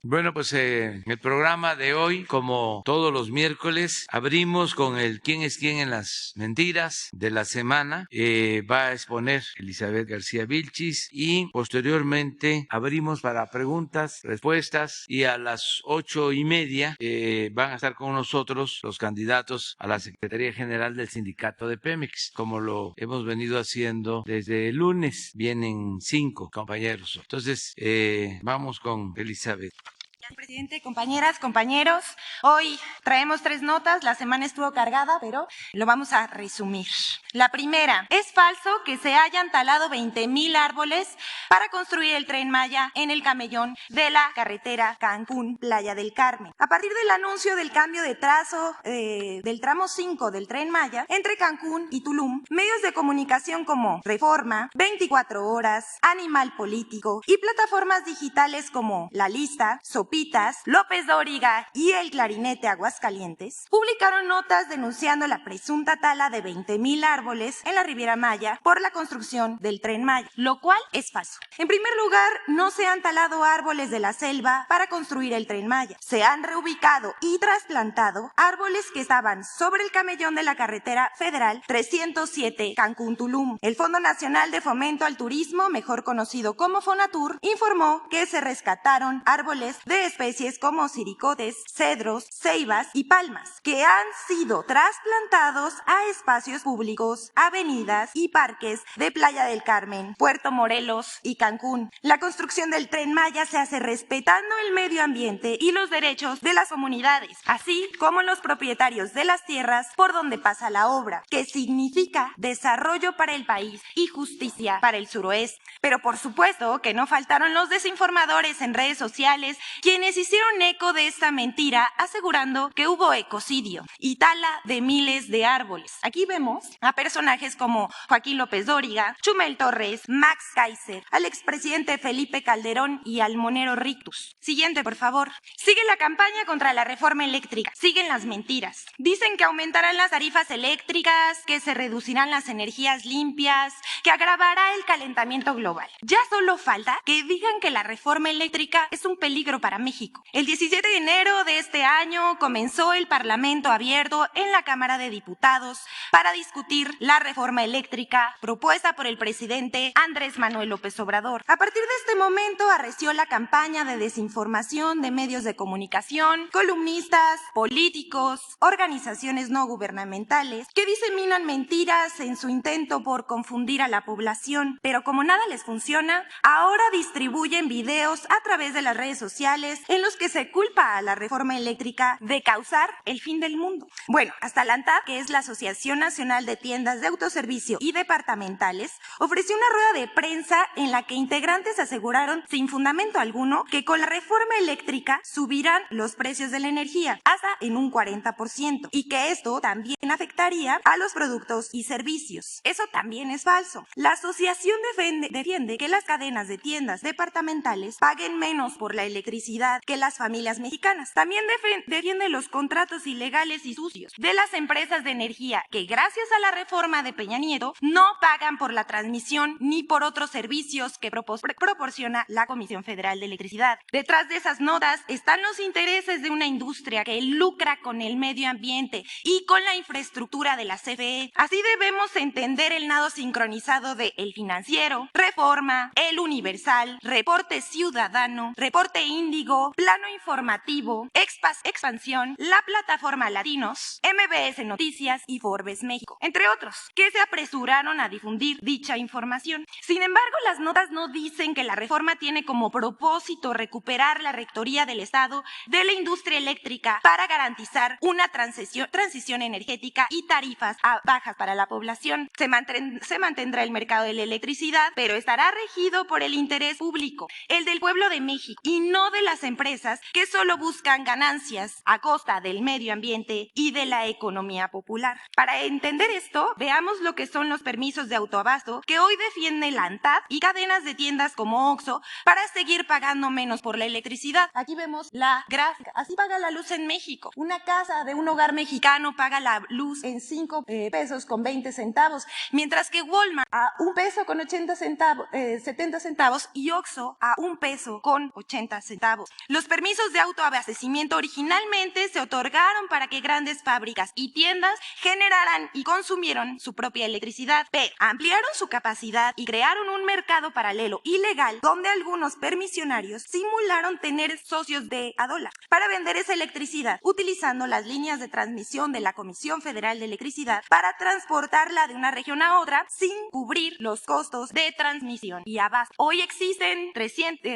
Bueno, pues el programa de hoy, como todos los miércoles, abrimos con el quién es quién en las mentiras de la semana. Va a exponer Elizabeth García Vilchis y posteriormente abrimos para preguntas, respuestas y a las 8:30 van a estar con nosotros los candidatos a la Secretaría General del Sindicato de Pemex, como lo hemos venido haciendo desde el lunes. Vienen 5 compañeros. Entonces, vamos con Elizabeth. Presidente, compañeras, compañeros, hoy traemos 3 notas, la semana estuvo cargada, pero lo vamos a resumir. La primera, es falso que se hayan talado 20,000 árboles para construir el Tren Maya en el camellón de la carretera Cancún-Playa del Carmen. A partir del anuncio del cambio de trazo del tramo 5 del Tren Maya entre Cancún y Tulum, medios de comunicación como Reforma, 24 Horas, Animal Político y plataformas digitales como La Lista, Sopitas, López Dóriga y El Clarinete Aguascalientes publicaron notas denunciando la presunta tala de 20,000 árboles en la Riviera Maya por la construcción del Tren Maya, lo cual es falso. En primer lugar, no se han talado árboles de la selva para construir el Tren Maya. Se han reubicado y trasplantado árboles que estaban sobre el camellón de la carretera federal 307 Cancún-Tulum. El Fondo Nacional de Fomento al Turismo, mejor conocido como Fonatur, informó que se rescataron árboles de especies como siricotes, cedros, ceibas y palmas, que han sido trasplantados a espacios públicos, avenidas y parques de Playa del Carmen, Puerto Morelos y Cancún. La construcción del Tren Maya se hace respetando el medio ambiente y los derechos de las comunidades, así como los propietarios de las tierras por donde pasa la obra, que significa desarrollo para el país y justicia para el suroeste. Pero por supuesto que no faltaron los desinformadores en redes sociales, quienes hicieron eco de esta mentira asegurando que hubo ecocidio y tala de miles de árboles. Aquí vemos a personajes como Joaquín López Dóriga, Chumel Torres, Max Kaiser, al expresidente Felipe Calderón y al monero Rictus. Siguiente, por favor. Sigue la campaña contra la reforma eléctrica. Siguen las mentiras. Dicen que aumentarán las tarifas eléctricas, que se reducirán las energías limpias, que agravará el calentamiento global. Ya solo falta que digan que la reforma eléctrica es un peligro para México. El 17 de enero de este año comenzó el Parlamento abierto en la Cámara de Diputados para discutir la reforma eléctrica propuesta por el presidente Andrés Manuel López Obrador. A partir de este momento arreció la campaña de desinformación de medios de comunicación, columnistas, políticos, organizaciones no gubernamentales que diseminan mentiras en su intento por confundir a la población. Pero como nada les funciona, ahora distribuyen videos a través de las redes sociales en los que se culpa a la reforma eléctrica de causar el fin del mundo. Bueno, hasta la ANTAD, que es la Asociación Nacional de Tiendas de Autoservicio y Departamentales, ofreció una rueda de prensa en la que integrantes aseguraron sin fundamento alguno que con la reforma eléctrica subirán los precios de la energía hasta en un 40% y que esto también afectaría a los productos y servicios. Eso también es falso. La asociación defiende que las cadenas de tiendas departamentales paguen menos por la electricidad que las familias mexicanas. También defiende los contratos ilegales y sucios de las empresas de energía que gracias a la reforma de Peña Nieto no pagan por la transmisión ni por otros servicios que proporciona la Comisión Federal de Electricidad. Detrás de esas notas están los intereses de una industria que lucra con el medio ambiente y con la infraestructura de la CFE. Así debemos entender el nado sincronizado de El Financiero, Reforma, El Universal, Reporte Ciudadano, Reporte Índigo, Plano Informativo, Expansión, La Plataforma Latinos, MBS Noticias y Forbes México, entre otros, que se apresuraron a difundir dicha información. Sin embargo, las notas no dicen que la reforma tiene como propósito recuperar la rectoría del Estado de la industria eléctrica para garantizar una transición energética y tarifas bajas para la población. Se mantendrá el mercado de la electricidad, pero estará regido por el interés público, el del pueblo de México, y no de las algunas empresas que solo buscan ganancias a costa del medio ambiente y de la economía popular. Para entender esto, veamos lo que son los permisos de autoabasto que hoy defiende la ANTAD y cadenas de tiendas como Oxxo para seguir pagando menos por la electricidad. Aquí vemos la gráfica. Así paga la luz en México. Una casa de un hogar mexicano paga la luz en 5 pesos con 20 centavos, mientras que Walmart a 1 peso con 70 centavos y Oxxo a 1 peso con 80 centavos. Los permisos de autoabastecimiento originalmente se otorgaron para que grandes fábricas y tiendas generaran y consumieran su propia electricidad, pero ampliaron su capacidad y crearon un mercado paralelo ilegal donde algunos permisionarios simularon tener socios de a dólar para vender esa electricidad, utilizando las líneas de transmisión de la Comisión Federal de Electricidad para transportarla de una región a otra sin cubrir los costos de transmisión y abasto. Hoy existen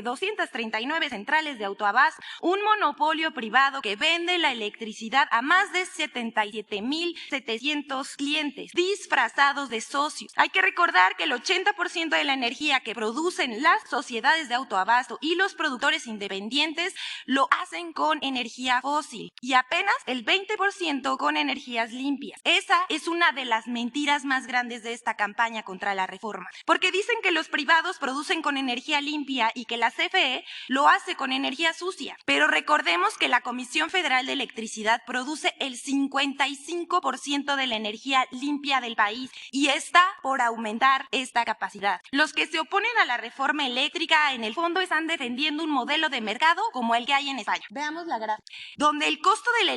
239 centrales de autoabasto, un monopolio privado que vende la electricidad a más de 77,700 clientes disfrazados de socios. Hay que recordar que el 80% de la energía que producen las sociedades de autoabasto y los productores independientes lo hacen con energía fósil y apenas el 20% con energías limpias. Esa es una de las mentiras más grandes de esta campaña contra la reforma, porque dicen que los privados producen con energía limpia y que la CFE lo hace con energía sucia. Pero recordemos que la Comisión Federal de Electricidad produce el 55% de la energía limpia del país y está por aumentar esta capacidad. Los que se oponen a la reforma eléctrica en el fondo están defendiendo un modelo de mercado como el que hay en España. Veamos la gráfica. Donde el costo de la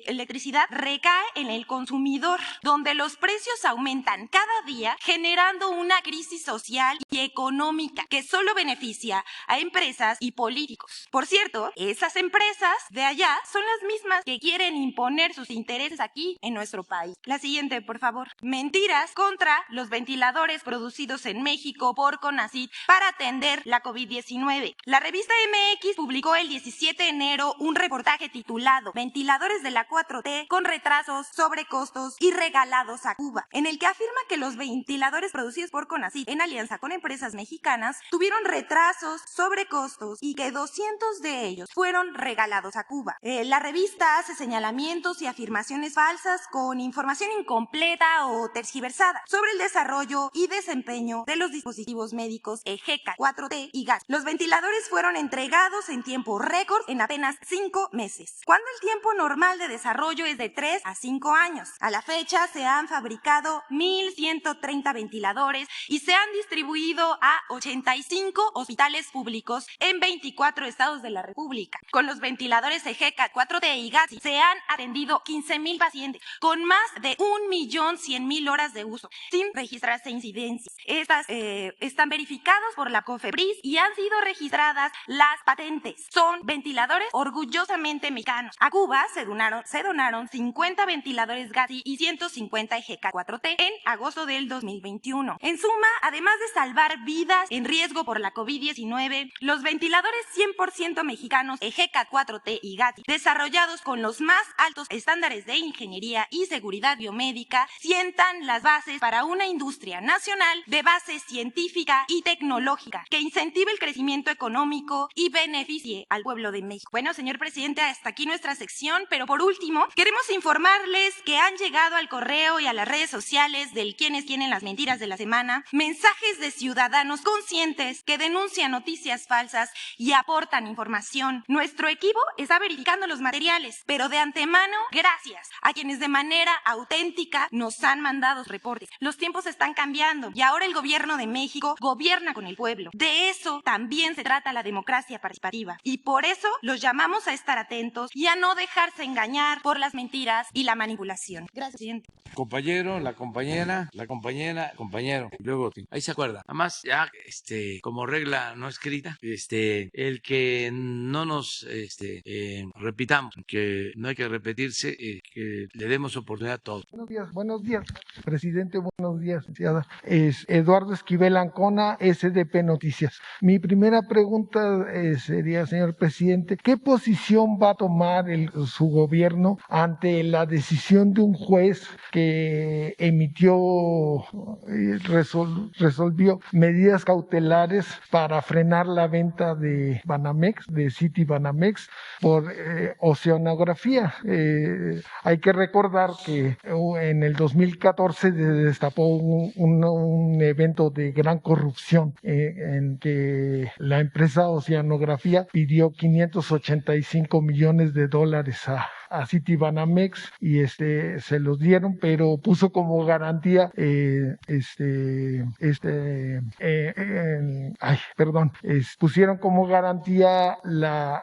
electricidad recae en el consumidor, donde los precios aumentan cada día generando una crisis social y económica que solo beneficia a empresas y políticos. Por cierto, esas empresas de allá son las mismas que quieren imponer sus intereses aquí en nuestro país. La siguiente, por favor. Mentiras contra los ventiladores producidos en México por CONACYT para atender la COVID-19. La revista MX publicó el 17 de enero un reportaje titulado Ventiladores de la 4T con retrasos, sobrecostos y regalados a Cuba, en el que afirma que los ventiladores producidos por CONACYT en alianza con empresas mexicanas tuvieron retrasos, sobrecostos y que 200 de ellos fueron regalados a Cuba. La revista hace señalamientos y afirmaciones falsas con información incompleta o tergiversada sobre el desarrollo y desempeño de los dispositivos médicos EGECA 4T y GAS. Los ventiladores fueron entregados en tiempo récord en apenas 5 meses, cuando el tiempo normal de desarrollo es de 3 a 5 años. A la fecha se han fabricado 1,130 ventiladores y se han distribuido a 85 hospitales públicos en 24 estados de la República. Con los ventiladores EGECA 4T y GAS se han atendido 15,000 pacientes con más de 1,100,000 horas de uso, sin registrarse incidencias. Estas están verificados por la COFEPRIS y han sido registradas las patentes. Son ventiladores orgullosamente mexicanos. A Cuba se donaron 50 ventiladores GASI y 150 EGECA 4T en agosto del 2021. En suma, además de salvar vidas en riesgo por la COVID-19, los ventiladores 100% mexicanos EGECA 4T y GASI, desarrollados con los más altos estándares de ingeniería y seguridad biomédica, sientan las bases para una industria nacional de base científica y tecnológica que incentive el crecimiento económico y beneficie al pueblo de México. Bueno, señor presidente, hasta aquí nuestra sección, pero por último, queremos informarles que han llegado al correo y a las redes sociales del Quiénes Quieren las Mentiras de la Semana mensajes de ciudadanos conscientes que denuncian noticias falsas y aportan información. Nuestro equipo está verificando los materiales, pero de antemano, gracias a quienes de manera auténtica nos han mandado reportes. Los tiempos están cambiando y ahora el gobierno de México gobierna con el pueblo. De eso también se trata la democracia participativa y por eso los llamamos a estar atentos y a no dejarse engañar por las mentiras y la manipulación. Gracias, presidente. Compañero, la compañera, compañero, luego ahí se acuerda. Además, ya como regla no escrita, el que no nos repitamos, que no hay que repetirse, que le demos oportunidad a todos. Buenos días, presidente, buenos días, licenciada. Es Eduardo Esquivel Ancona, SDP Noticias. Mi primera pregunta sería, señor presidente, ¿qué posición va a tomar su gobierno ante la decisión de un juez que resolvió medidas cautelares para frenar la venta de Banamex Banamex, de Citibanamex, por oceanografía. Hay que recordar que en el 2014 se destapó un evento de gran corrupción en que la empresa Oceanografía pidió 585 millones de dólares a Citibanamex y se los dieron, pero puso como garantía pusieron como garantía las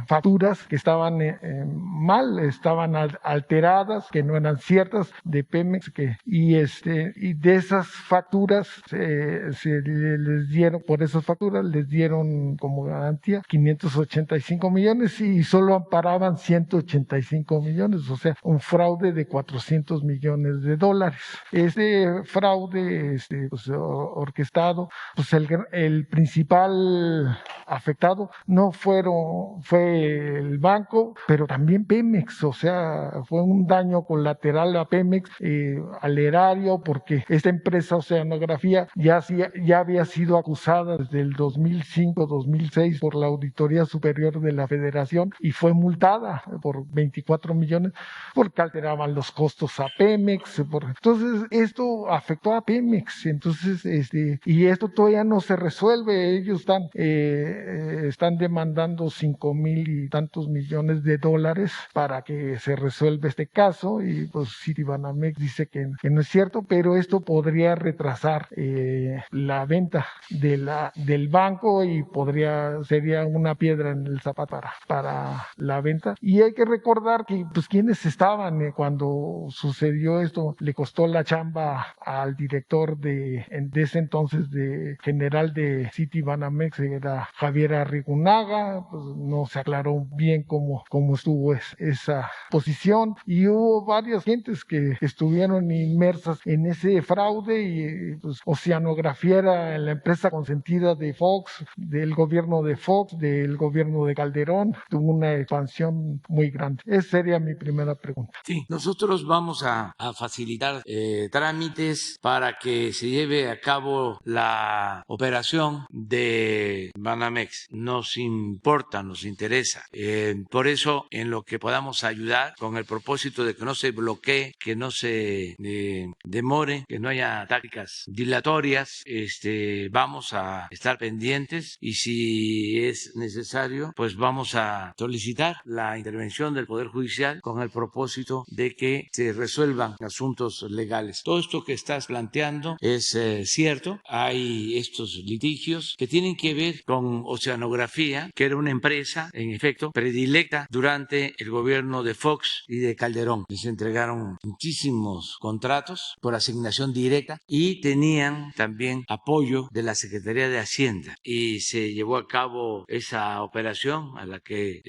facturas que estaban mal, estaban alteradas, que no eran ciertas de Pemex, y de esas facturas les dieron, por esas facturas les dieron como garantía 585 millones y solo amparaban 185 millones, o sea, un fraude de 400 millones de dólares. Este fraude orquestado, pues el principal afectado no fue el banco, pero también Pemex, o sea, fue un daño colateral a Pemex, al erario, porque esta empresa Oceanografía ya había sido acusada desde el 2005-2006 por la Auditoría Superior de la Federación y fue multada por 24 millones porque alteraban los costos a Pemex. Entonces, esto afectó a Pemex. Entonces, y esto todavía no se resuelve. Ellos están demandando 5,000 y tantos millones de dólares para que se resuelva este caso, y pues Citibanamex dice que no es cierto, pero esto podría retrasar la venta del banco y sería una piedra en el zapato para la venta. Y hay que recordar que pues quienes estaban cuando sucedió esto, le costó la chamba al director de ese entonces de general de Citibanamex, era Javier Arrigunaga. Pues no se aclaró bien cómo estuvo esa posición, y hubo varias gentes que estuvieron inmersas en ese fraude, y pues Oceanografía era la empresa consentida de Fox, del gobierno de Fox, del gobierno de Calderón. Tuvo una expansión muy grande. Esa sería mi primera pregunta. Sí, nosotros vamos a facilitar trámites para que se lleve a cabo la operación de Banamex. Nos importa, nos interesa. Por eso, en lo que podamos ayudar, con el propósito de que no se bloquee, que no se demore, que no haya tácticas dilatorias, vamos a estar pendientes, y si es necesario, pues vamos a solicitar la intervención del Poder Judicial con el propósito de que se resuelvan asuntos legales. Todo esto que estás planteando es cierto. Hay estos litigios que tienen que ver con Oceanografía, que era una empresa, en efecto, predilecta durante el gobierno de Fox y de Calderón. Les entregaron muchísimos contratos por asignación directa y tenían también apoyo de la Secretaría de Hacienda, y se llevó a cabo esa operación a la que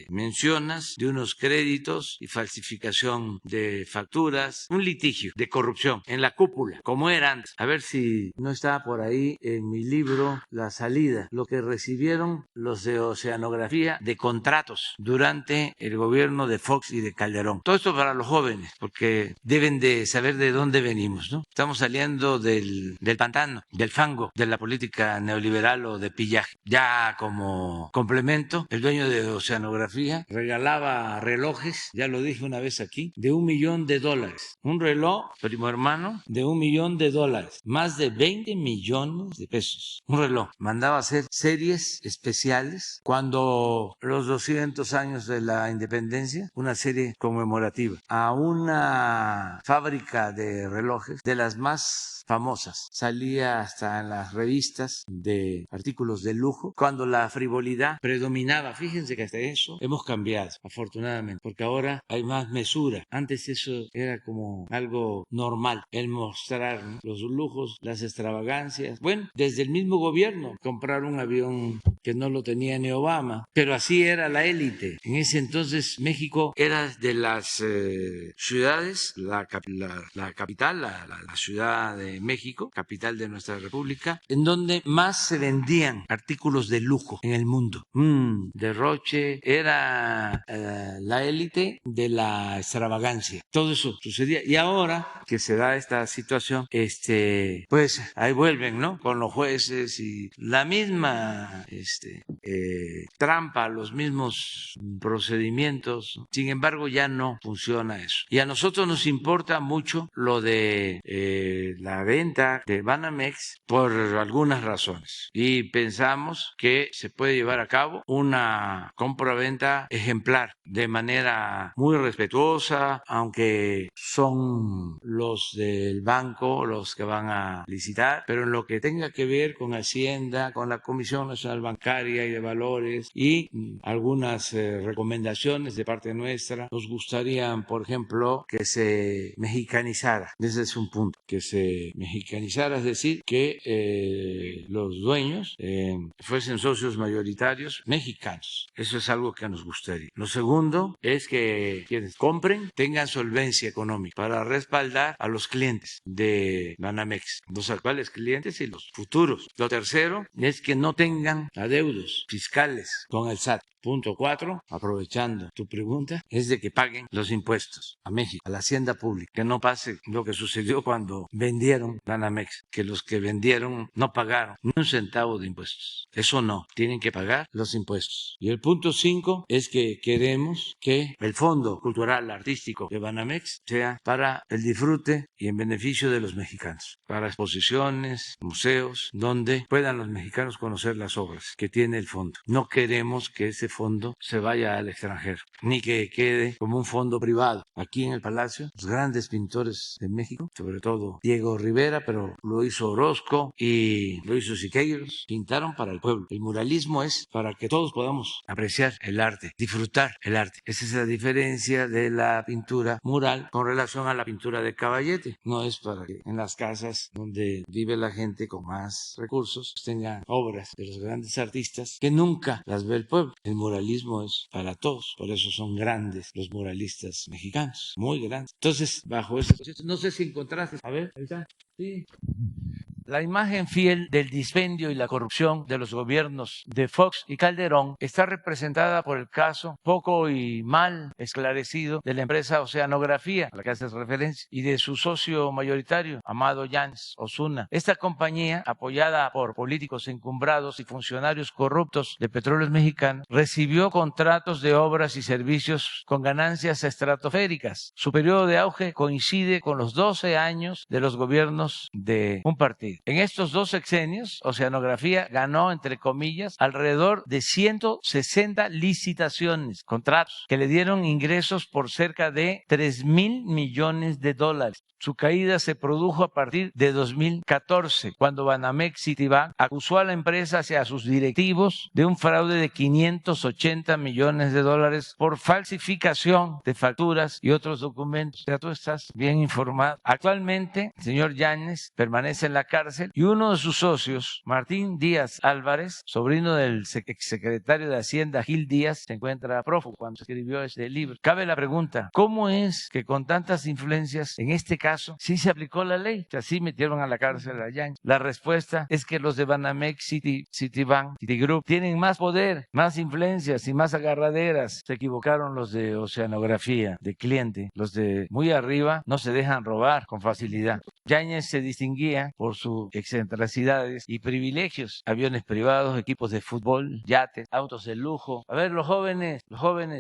mencionas, de unos créditos y falsificación de facturas, un litigio de corrupción en la cúpula, como era antes. A ver si no está por ahí en mi libro La Salida, lo que recibieron los de Oceanografía de contratos durante el gobierno de Fox y de Calderón. Todo esto para los jóvenes, porque deben de saber de dónde venimos, ¿no? Estamos saliendo del pantano, del fango, de la política neoliberal o de pillaje. Ya como complemento, el dueño de Oceanografía regalaba relojes, ya lo dije una vez aquí, de $1 millón. Un reloj, primo hermano, de $1 millón, más de 20 millones de pesos. Un reloj. Mandaba a hacer series especiales cuando los 200 años de la independencia, una serie conmemorativa, a una fábrica de relojes de las más famosas. Salía hasta en las revistas de artículos de lujo cuando la frivolidad predominaba. Fíjense que hasta eso hemos cambiado, afortunadamente, porque ahora hay más mesura. Antes eso era como algo normal, el mostrar, ¿no?, los lujos, las extravagancias. Bueno, desde el mismo gobierno, comprar un avión que no lo tenía ni Obama, pero así era la élite. En ese entonces México era de las ciudades, la capital, la ciudad de México, capital de nuestra república, en donde más se vendían artículos de lujo en el mundo. Derroche, era la élite de la extravagancia. Todo eso sucedía. Y ahora que se da esta situación, pues ahí vuelven, ¿no?, con los jueces y la misma trampa a los mismos procedimientos. Sin embargo, ya no funciona eso. Y a nosotros nos importa mucho lo de la venta de Banamex por algunas razones. Y pensamos que se puede llevar a cabo una compra-venta ejemplar de manera muy respetuosa, aunque son los del banco los que van a licitar, pero en lo que tenga que ver con Hacienda, con la Comisión Nacional Bancaria y de Valores y algunas recomendaciones de parte nuestra, nos gustaría, por ejemplo, que se mexicanizara. Ese es un punto, que se mexicanizara, es decir, que los dueños fuesen socios mayoritarios mexicanos. Eso es algo que nos gustaría. Lo segundo es que quienes compren tengan solvencia económica para respaldar a los clientes de Banamex, los actuales clientes y los futuros. Lo tercero es que no tengan adeudos fiscales con el SAT. Punto 4, aprovechando tu pregunta, es de que paguen los impuestos a México, a la hacienda pública, que no pase lo que sucedió cuando vendieron Banamex, que los que vendieron no pagaron ni un centavo de impuestos. Eso no, tienen que pagar los impuestos. Y el punto 5 es que queremos que el Fondo Cultural Artístico de Banamex sea para el disfrute y en beneficio de los mexicanos, para exposiciones, museos, donde puedan los mexicanos conocer las obras que tiene el fondo. No queremos que ese fondo se vaya al extranjero, ni que quede como un fondo privado. Aquí en el Palacio, los grandes pintores de México, sobre todo Diego Rivera, pero lo hizo Orozco y lo hizo Siqueiros, pintaron para el pueblo. El muralismo es para que todos podamos apreciar el arte, disfrutar el arte. Esa es la diferencia de la pintura mural con relación a la pintura de caballete. No es para que en las casas donde vive la gente con más recursos tengan obras de los grandes artistas que nunca las ve el pueblo. El muralismo es para todos, por eso son grandes los muralistas mexicanos, muy grandes. Entonces, bajo eso, no sé si encontraste, a ver, ahí está, sí. La imagen fiel del dispendio y la corrupción de los gobiernos de Fox y Calderón está representada por el caso poco y mal esclarecido de la empresa Oceanografía, a la que haces referencia, y de su socio mayoritario, Amado Yáñez Osuna. Esta compañía, apoyada por políticos encumbrados y funcionarios corruptos de Petróleos Mexicanos, recibió contratos de obras y servicios con ganancias estratosféricas. Su periodo de auge coincide con los 12 años de los gobiernos de un partido. En estos 2 sexenios, Oceanografía ganó, entre comillas, alrededor de 160 licitaciones, contratos, que le dieron ingresos por cerca de 3,000 millones de dólares. Su caída se produjo a partir de 2014, cuando Banamex Citibank acusó a la empresa y a sus directivos de un fraude de 580 millones de dólares por falsificación de facturas y otros documentos. O sea, tú estás bien informado. Actualmente, el señor Yáñez permanece en la cárcel y uno de sus socios, Martín Díaz Álvarez, sobrino del exsecretario de Hacienda Gil Díaz, se encuentra prófugo cuando escribió este libro. Cabe la pregunta, ¿cómo es que con tantas influencias en este caso sí se aplicó la ley? O sea, sí metieron a la cárcel a Yáñez. La respuesta es que los de Banamex Citibank, Citigroup, tienen más poder, más influencias y más agarraderas. Se equivocaron los de Oceanografía, de cliente. Los de muy arriba no se dejan robar con facilidad. Yáñez se distinguía por sus excentricidades y privilegios: aviones privados, equipos de fútbol, yates, autos de lujo. A ver, los jóvenes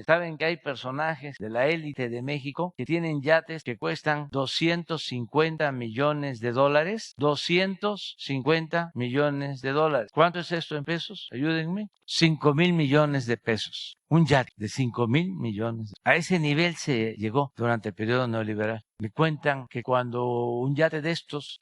saben que hay personajes de la élite de México que tienen yates que cuestan 250 millones de dólares. 250 millones de dólares. ¿Cuánto es esto en pesos? Ayúdenme. 5,000 millones de pesos. Un yate de 5,000 millones. A ese nivel se llegó durante el periodo neoliberal. Me cuentan que cuando un yate de estos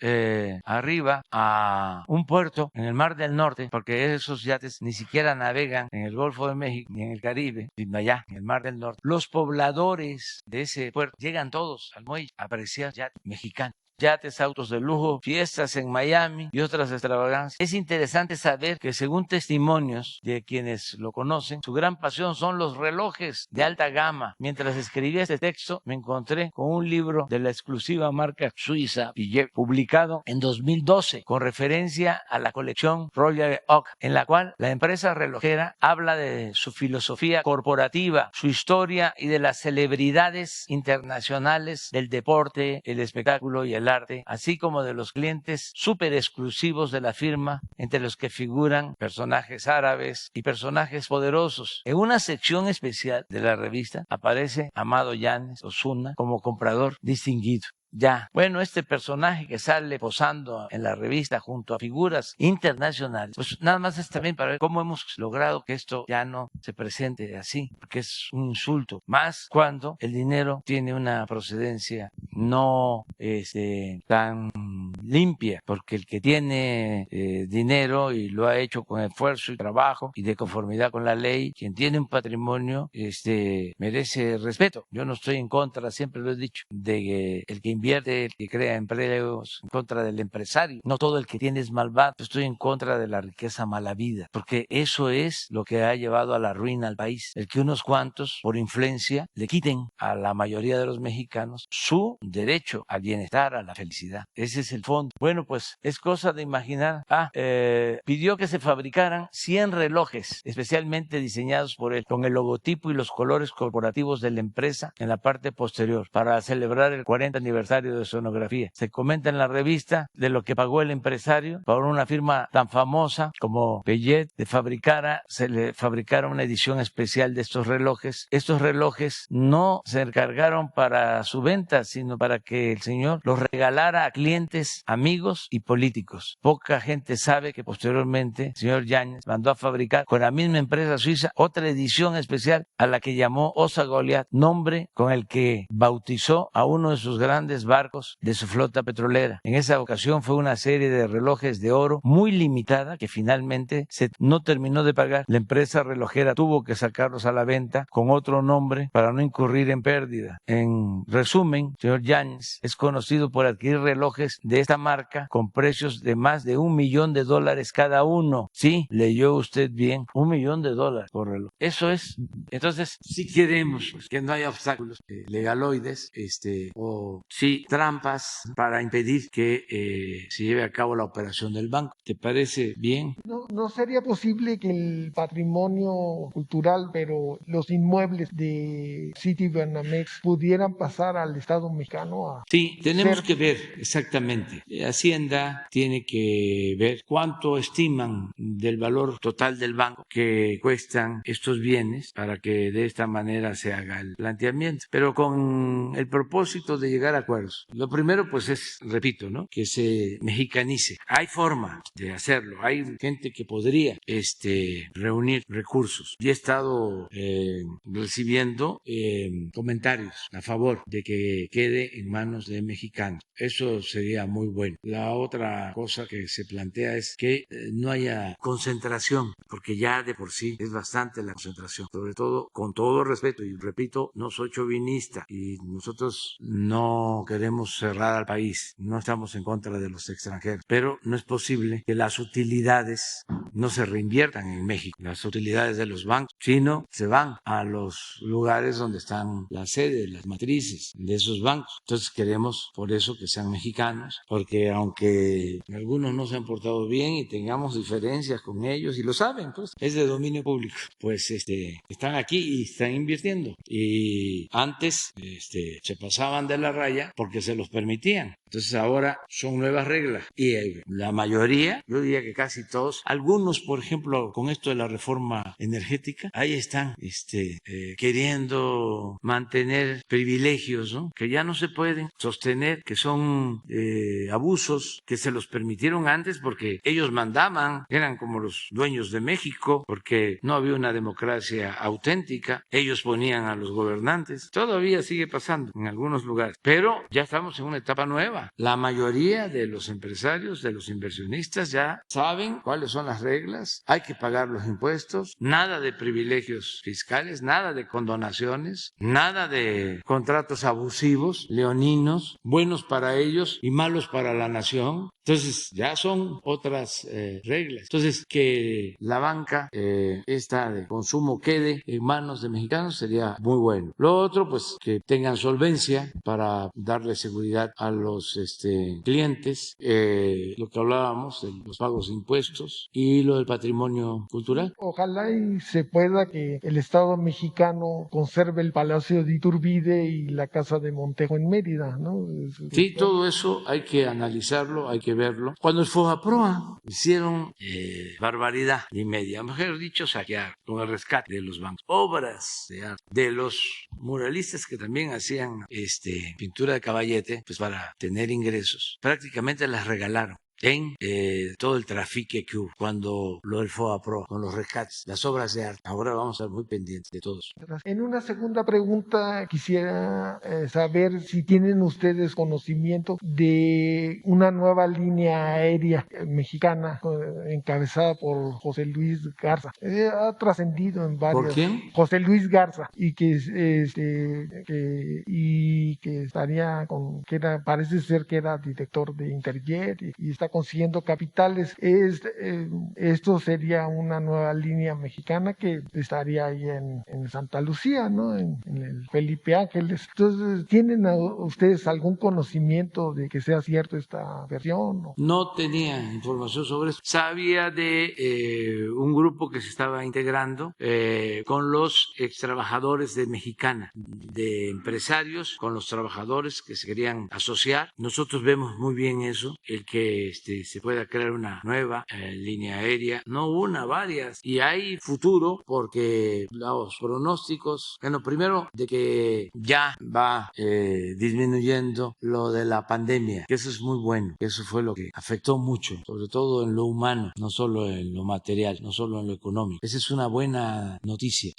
arriba a un puerto en el Mar del Norte, porque esos yates ni siquiera navegan en el Golfo de México ni en el Caribe, sino allá en el Mar del Norte, los pobladores de ese puerto llegan todos al muelle a apreciar yates mexicanos. Yates, autos de lujo, fiestas en Miami y otras extravagancias. Es interesante saber que, según testimonios de quienes lo conocen, su gran pasión son los relojes de alta gama. Mientras escribía este texto, me encontré con un libro de la exclusiva marca suiza Piaget, publicado en 2012, con referencia a la colección Royal Oak, en la cual la empresa relojera habla de su filosofía corporativa, su historia y de las celebridades internacionales del deporte, el espectáculo y el del arte, así como de los clientes súper exclusivos de la firma, entre los que figuran personajes árabes y personajes poderosos. En una sección especial de la revista aparece Amado Llanes Osuna como comprador distinguido. Ya, bueno, este personaje que sale posando en la revista junto a figuras internacionales, pues nada más es también para ver cómo hemos logrado que esto ya no se presente así, porque es un insulto, más cuando el dinero tiene una procedencia no tan limpia, porque el que tiene dinero y lo ha hecho con esfuerzo y trabajo y de conformidad con la ley, quien tiene un patrimonio merece respeto. Yo no estoy en contra, siempre lo he dicho, de el que invierte, el que crea empleos, en contra del empresario. No todo el que tiene es malvado. Estoy en contra de la riqueza mala vida, porque eso es lo que ha llevado a la ruina al país. El que unos cuantos, por influencia, le quiten a la mayoría de los mexicanos su derecho al bienestar, a la felicidad. Ese es el fondo. Bueno, pues es cosa de imaginar. Pidió que se fabricaran 100 relojes, especialmente diseñados por él, con el logotipo y los colores corporativos de la empresa en la parte posterior, para celebrar el 40 aniversario de sonografía. Se comenta en la revista de lo que pagó el empresario por una firma tan famosa como Bellet se le fabricara una edición especial de estos relojes. Estos relojes no se encargaron para su venta, sino para que el señor los regalara a clientes, amigos y políticos. Poca gente sabe que posteriormente el señor Yáñez mandó a fabricar con la misma empresa suiza otra edición especial a la que llamó Osa Goliat, nombre con el que bautizó a uno de sus grandes barcos de su flota petrolera. En esa ocasión fue una serie de relojes de oro muy limitada que finalmente no terminó de pagar. La empresa relojera tuvo que sacarlos a la venta con otro nombre para no incurrir en pérdida. En resumen, el señor Yáñez es conocido por adquirir relojes de esta marca con precios de más de $1 millón cada uno. Sí, leyó usted bien, $1 millón por reloj. Eso es. Entonces, si queremos que no haya obstáculos legaloides, o sí trampas para impedir que se lleve a cabo la operación del banco. ¿Te parece bien? ¿No sería posible que el patrimonio cultural, pero los inmuebles de Citibanamex pudieran pasar al Estado mexicano? Sí, tenemos que ver exactamente. Hacienda tiene que ver cuánto estiman del valor total del banco que cuestan estos bienes para que de esta manera se haga el planteamiento, pero con el propósito de llegar a acuerdos. Lo primero, pues es, repito, ¿no?, que se mexicanice. Hay forma de hacerlo. Hay gente que podría reunir recursos. Y he estado recibiendo comentarios a favor de que quede en manos de mexicanos. Eso sería muy bueno. La otra cosa que se plantea es que no haya concentración, porque ya de por sí es bastante la concentración. Sobre todo, con todo respeto, y repito, no soy chauvinista y nosotros no queremos cerrar al país, no estamos en contra de los extranjeros, pero no es posible que las utilidades no se reinviertan en México, las utilidades de los bancos, sino se van a los lugares donde están las sedes, las matrices de esos bancos. Entonces queremos por eso que sean mexicanos, porque aunque algunos no se han portado bien y tengamos diferencias con ellos, y lo saben, pues es de dominio público, pues están aquí y están invirtiendo. Y antes se pasaban de la raya porque se los permitían. Entonces ahora son nuevas reglas y la mayoría, yo diría que casi todos, algunos, por ejemplo, con esto de la reforma energética, ahí están queriendo mantener privilegios, ¿no?, que ya no se pueden sostener, que son abusos que se los permitieron antes porque ellos mandaban, eran como los dueños de México, porque no había una democracia auténtica, ellos ponían a los gobernantes. Todavía sigue pasando en algunos lugares, pero ya estamos en una etapa nueva. La mayoría de los empresarios, de los inversionistas ya saben cuáles son las reglas, hay que pagar los impuestos, nada de privilegios fiscales, nada de condonaciones, nada de contratos abusivos, leoninos, buenos para ellos y malos para la nación. Entonces, ya son otras reglas. Entonces, que la banca esta de consumo quede en manos de mexicanos sería muy bueno. Lo otro, pues, que tengan solvencia para darle seguridad a los clientes, lo que hablábamos de los pagos de impuestos y lo del patrimonio cultural. Ojalá y se pueda que el Estado mexicano conserve el Palacio de Iturbide y la Casa de Montejo en Mérida, ¿no? Sí, todo eso hay que analizarlo, hay que verlo. Cuando el FOBAPROA hicieron barbaridad y media, mejor dicho, saquear con el rescate de los bancos, obras de arte, de los muralistas que también hacían pintura de caballete, pues para tener ingresos, prácticamente las regalaron en todo el trafique que hubo cuando lo del FOBAPROA, con los rescates, las obras de arte. Ahora vamos a estar muy pendientes de todos. En una segunda pregunta quisiera saber si tienen ustedes conocimiento de una nueva línea aérea mexicana encabezada por José Luis Garza. Ha trascendido en varias. ¿Por quién? José Luis Garza, y que estaría parece ser que era director de Interjet y está consiguiendo capitales. Esto sería una nueva línea mexicana que estaría ahí en Santa Lucía, ¿no? En el Felipe Ángeles. Entonces, ¿tienen ustedes algún conocimiento de que sea cierto esta versión? No tenía información sobre eso. Sabía de un grupo que se estaba integrando con los extrabajadores de Mexicana, de empresarios con los trabajadores que se querían asociar. Nosotros vemos muy bien eso, el que se pueda crear una nueva línea aérea, no una, varias, y hay futuro porque los pronósticos, bueno, primero de que ya va disminuyendo lo de la pandemia, que eso es muy bueno, que eso fue lo que afectó mucho, sobre todo en lo humano, no solo en lo material, no solo en lo económico. Esa es una buena noticia.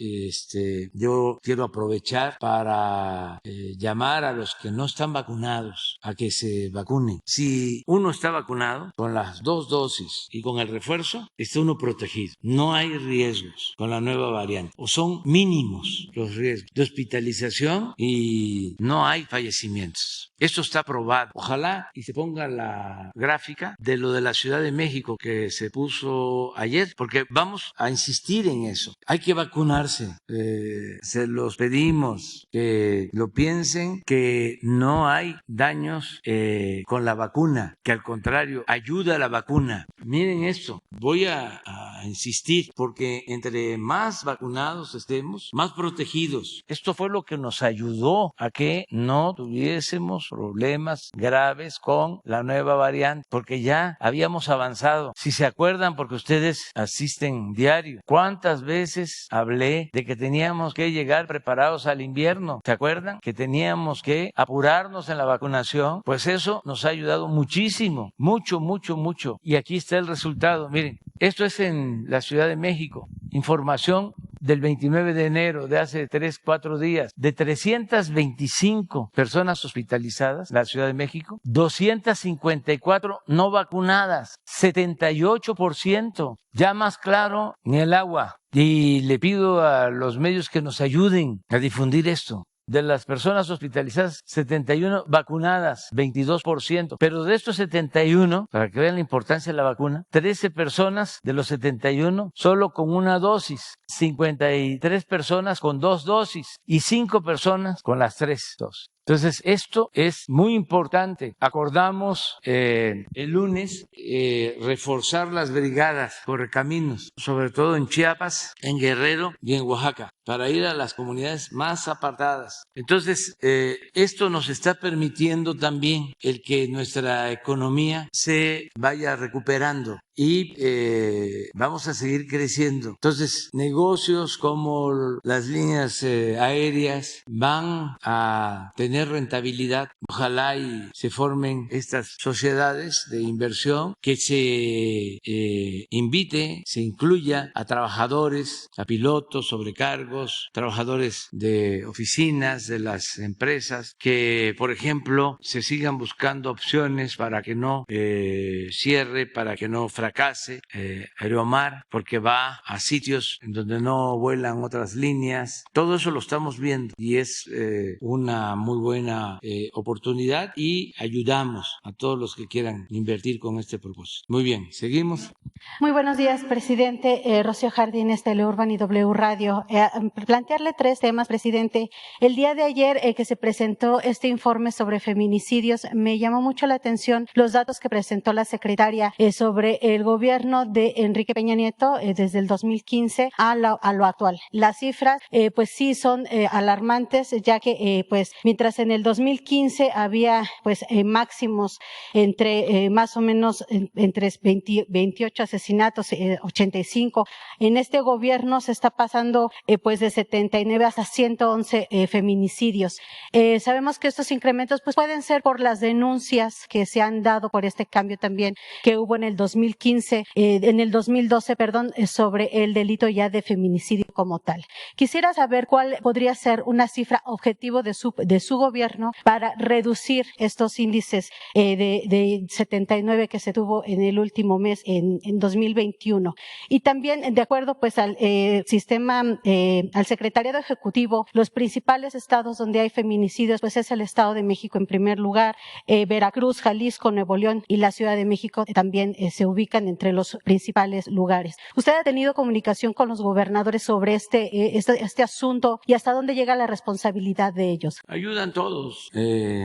Yo quiero aprovechar para llamar a los que no están vacunados a que se vacunen. Si uno está vacunado con las 2 dosis y con el refuerzo, está uno protegido. No hay riesgos con la nueva variante, o son mínimos los riesgos de hospitalización y no hay fallecimientos. Esto está probado. Ojalá y se ponga la gráfica de lo de la Ciudad de México que se puso ayer, porque vamos a insistir en eso. Hay que vacunarse. Se los pedimos que lo piensen, que no hay daños con la vacuna, que al contrario ayuda a la vacuna. Miren esto, voy a insistir, porque entre más vacunados estemos, más protegidos. Esto fue lo que nos ayudó a que no tuviésemos problemas graves con la nueva variante, porque ya habíamos avanzado. Si se acuerdan, porque ustedes asisten diario, ¿cuántas veces hablé de que teníamos que llegar preparados al invierno? ¿Se acuerdan? Que teníamos que apurarnos en la vacunación. Pues eso nos ha ayudado muchísimo, mucho, mucho, mucho. Y aquí está el resultado. Miren, esto es en la Ciudad de México. Información del 29 de enero, de hace 3-4 días, de 325 personas hospitalizadas en la Ciudad de México, 254 no vacunadas, 78%, ya más claro ni el agua. Y le pido a los medios que nos ayuden a difundir esto. De las personas hospitalizadas, 71 vacunadas, 22%. Pero de estos 71, para que vean la importancia de la vacuna, 13 personas de los 71 solo con una dosis, 53 personas con 2 dosis y 5 personas con las 3 dosis. Entonces, esto es muy importante. Acordamos el lunes reforzar las brigadas correcaminos, sobre todo en Chiapas, en Guerrero y en Oaxaca, para ir a las comunidades más apartadas. Entonces, esto nos está permitiendo también el que nuestra economía se vaya recuperando y vamos a seguir creciendo. Entonces, negocios como las líneas aéreas van a tener rentabilidad. Ojalá y se formen estas sociedades de inversión, que se invite, se incluya a trabajadores, a pilotos, sobrecargos, cargos, trabajadores de oficinas, de las empresas, que, por ejemplo, se sigan buscando opciones para que no cierre, para que no fracase Aeromar, porque va a sitios en donde no vuelan otras líneas. Todo eso lo estamos viendo y es una muy buena oportunidad y ayudamos a todos los que quieran invertir con este propósito. Muy bien, seguimos. Muy buenos días, presidente. Rocío Jardines, Teleurban y W Radio. Plantearle 3 temas, presidente. El día de ayer que se presentó este informe sobre feminicidios, me llamó mucho la atención los datos que presentó la secretaria sobre el gobierno de Enrique Peña Nieto desde el 2015 a lo actual. Las cifras, pues sí son alarmantes, ya que pues mientras en el 2015 había pues máximos entre más o menos entre 28 asesinatos, 85. En este gobierno se está pasando pues de 79 hasta 111 feminicidios. Sabemos que estos incrementos pues pueden ser por las denuncias que se han dado por este cambio también que hubo en el 2015, en el 2012, perdón, sobre el delito ya de feminicidio como tal. Quisiera saber cuál podría ser una cifra objetivo de su gobierno para reducir estos índices de 79 que se tuvo en el último mes en 2021. Y también, de acuerdo pues al sistema, al secretariado ejecutivo, los principales estados donde hay feminicidios pues es el Estado de México en primer lugar, Veracruz, Jalisco, Nuevo León y la Ciudad de México también se ubican entre los principales lugares. ¿Usted ha tenido comunicación con los gobernadores sobre este asunto y hasta dónde llega la responsabilidad de ellos? Ayudan todos,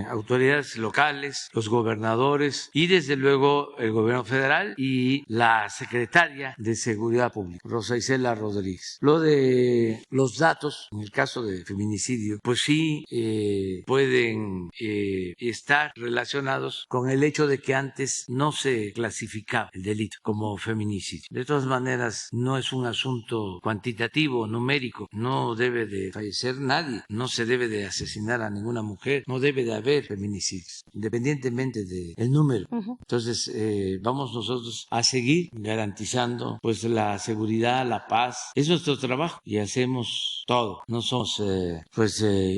autoridades locales, los gobernadores y desde luego el gobierno federal y la secretaria de Seguridad Pública, Rosa Isela Rodríguez. Lo de los datos, en el caso de feminicidio, pues sí pueden estar relacionados con el hecho de que antes no se clasificaba el delito como feminicidio. De todas maneras, no es un asunto cuantitativo, numérico. No debe de fallecer nadie, no se debe de asesinar a ninguna mujer, no debe de haber feminicidios, independientemente del número. Entonces, vamos nosotros a seguir garantizando pues la seguridad, la paz. Es nuestro trabajo y hacemos todo. No somos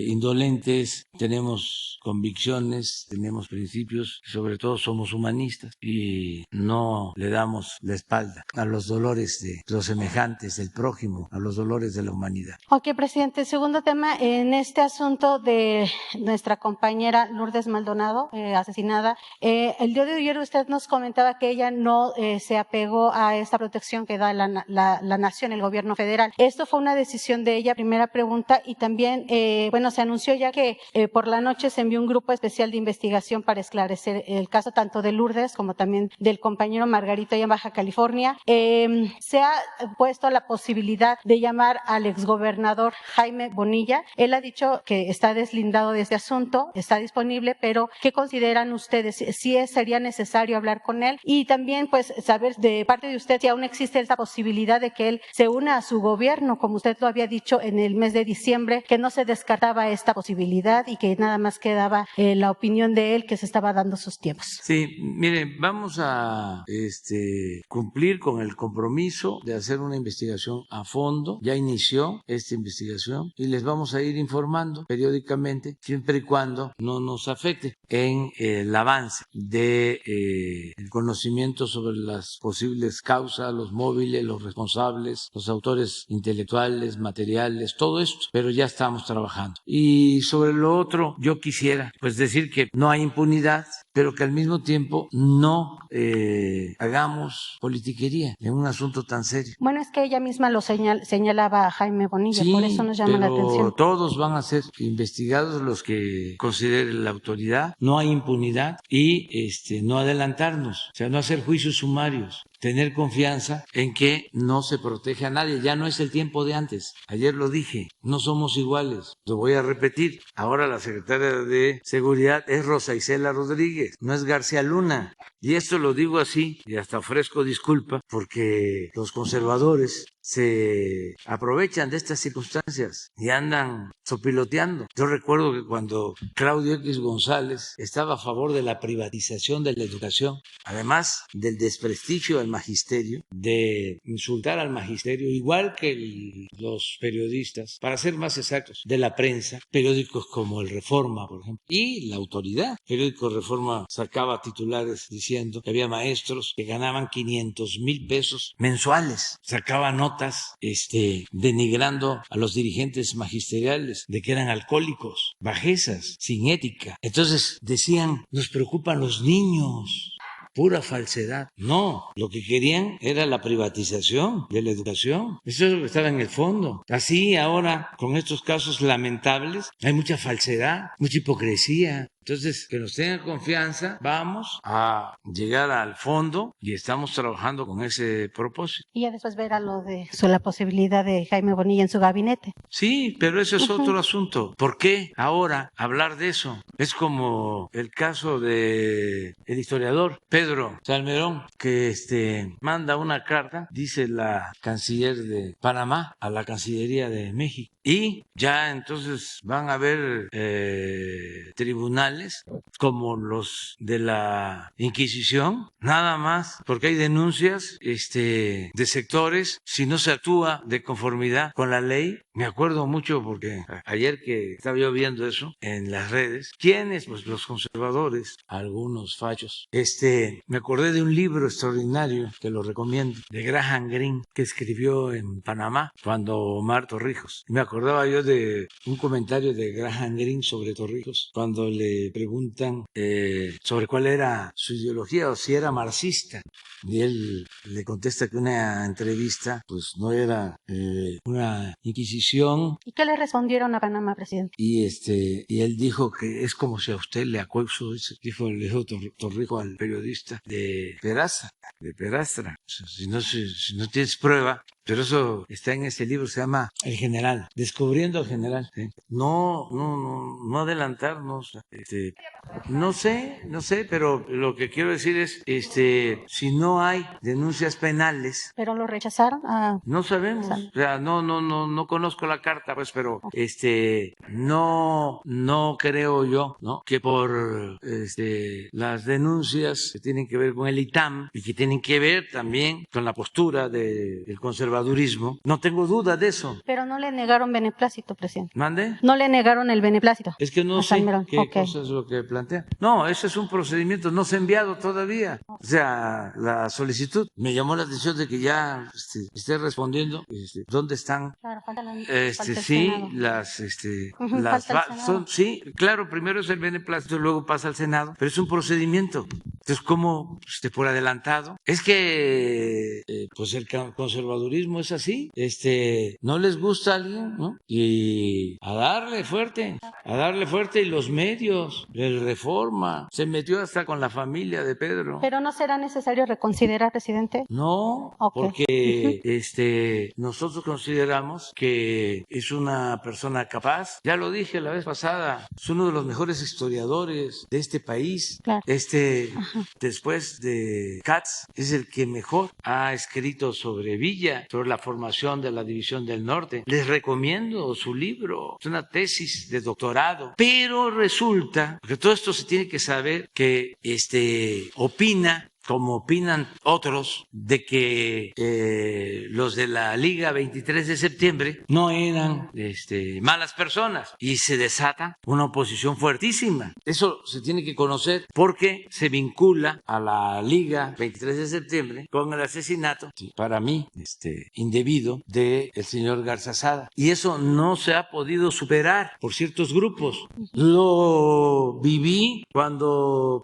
indolentes, tenemos convicciones, tenemos principios, sobre todo somos humanistas y no le damos la espalda a los dolores de los semejantes, del prójimo, a los dolores de la humanidad. Ok, presidente. Segundo tema, en este asunto de nuestra compañera Lourdes Maldonado, asesinada, el día de ayer usted nos comentaba que ella no se apegó a esta protección que da la nación, el gobierno federal. Esto fue una decisión de ella, primera pregunta, y también, se anunció ya que por la noche se envió un grupo especial de investigación para esclarecer el caso tanto de Lourdes como también del compañero Margarito allá en Baja California. Se ha puesto la posibilidad de llamar al exgobernador Jaime Bonilla. Él ha dicho que está deslindado de este asunto, está disponible, pero ¿qué consideran ustedes? Si sería necesario hablar con él y también pues saber de parte de usted si aún existe esta posibilidad de que él se una a su gobierno, como usted lo había dicho en el mes de diciembre, que no se descartaba esta posibilidad y que nada más quedaba la opinión de él que se estaba dando sus tiempos. Sí, miren, vamos a cumplir con el compromiso de hacer una investigación a fondo. Ya inició esta investigación y les vamos a ir informando periódicamente, siempre y cuando no nos afecte en el avance de el conocimiento sobre las posibles causas, los móviles, los responsables, los autores intelectuales, materiales, todo esto, pero ya estamos trabajando. Y sobre lo otro, yo quisiera pues decir que no hay impunidad, pero que al mismo tiempo no hagamos politiquería en un asunto tan serio. Bueno, es que ella misma lo señalaba a Jaime Bonilla, sí, por eso nos llama la atención. Todos van a ser investigados los que considere la autoridad, no hay impunidad y no adelantarnos, o sea, no hacer juicios sumarios. Tener confianza en que no se protege a nadie. Ya no es el tiempo de antes. Ayer lo dije, no somos iguales. Lo voy a repetir. Ahora la secretaria de Seguridad es Rosa Isela Rodríguez, no es García Luna. Y esto lo digo así, y hasta ofrezco disculpa, porque los conservadores se aprovechan de estas circunstancias y andan sopiloteando. Yo recuerdo que cuando Claudio X González estaba a favor de la privatización de la educación, además del desprestigio al magisterio, de insultar al magisterio, igual que los periodistas, para ser más exactos, de la prensa, periódicos como el Reforma, por ejemplo, y la autoridad. El periódico Reforma sacaba titulares diciendo que había maestros que ganaban 500,000 pesos mensuales, sacaba notas denigrando a los dirigentes magisteriales de que eran alcohólicos, bajezas, sin ética. Entonces decían, nos preocupan los niños. Pura falsedad. No, lo que querían era la privatización de la educación. Eso es lo que estaba en el fondo. Así ahora, con estos casos lamentables, hay mucha falsedad, mucha hipocresía. Entonces, que nos tengan confianza, vamos a llegar al fondo y estamos trabajando con ese propósito. Y ya después verá la posibilidad de Jaime Bonilla en su gabinete. Sí, pero eso es otro asunto. ¿Por qué ahora hablar de eso? Es como el caso de el historiador Pedro Salmerón, que manda una carta, dice la canciller de Panamá, a la Cancillería de México. Y ya entonces van a haber tribunales como los de la Inquisición, nada más, porque hay denuncias de sectores, si no se actúa de conformidad con la ley. Me acuerdo mucho porque ayer que estaba yo viendo eso en las redes, ¿quiénes? Pues los conservadores, algunos fachos. Me acordé de un libro extraordinario que lo recomiendo, de Graham Greene, que escribió en Panamá cuando Omar Torrijos. Me acordaba yo de un comentario de Graham Greene sobre Torrijos cuando le preguntan sobre cuál era su ideología o si era marxista. Y él le contesta que una entrevista pues no era una inquisición. ¿Y qué le respondieron a Panamá, presidente? Y él dijo que es como si a usted le acuso, le dijo Torrijos al periodista de Perastra. Si no tienes prueba, pero eso está en ese libro, se llama El General, Descubriendo al General. ¿Sí? No adelantarnos. No sé, pero lo que quiero decir es, si no hay denuncias penales. ¿Pero lo rechazaron? No sabemos, o sea, no conozco la carta, pues, pero no creo yo, ¿no? Que por las denuncias que tienen que ver con el ITAM y que tienen que ver también con la postura del conservadurismo, no tengo duda de eso. Pero no le negaron beneplácito, presidente. ¿Mande? No le negaron el beneplácito. Es que no sé qué cosa es lo que plantea. No, ese es un procedimiento, no se ha enviado todavía. O sea, la solicitud. Me llamó la atención de que ya esté respondiendo. ¿Dónde están? Claro, falta sí, sí, claro, primero es el beneplácito, luego pasa al Senado, pero es un procedimiento. Entonces, ¿cómo por adelantado? Es que pues el conservadurismo es así. No les gusta a alguien, ¿no? Y a darle fuerte y los medios, el Reforma, se metió hasta con la familia de Pedro. ¿Pero no será necesario reconsiderar, presidente? No, porque nosotros consideramos que es una persona capaz. Ya lo dije la vez pasada, es uno de los mejores historiadores de este país. Claro. Después de Katz, es el que mejor ha escrito sobre Villa, sobre la formación de la División del Norte. Les recomiendo su libro, es una tesis de doctorado. Pero resulta, porque todo esto se tiene que saber, que opina, como opinan otros, de que los de la Liga 23 de septiembre no eran malas personas y se desata una oposición fuertísima. Eso se tiene que conocer porque se vincula a la Liga 23 de septiembre con el asesinato, para mí, indebido del señor Garzazada. Y eso no se ha podido superar por ciertos grupos. Lo viví cuando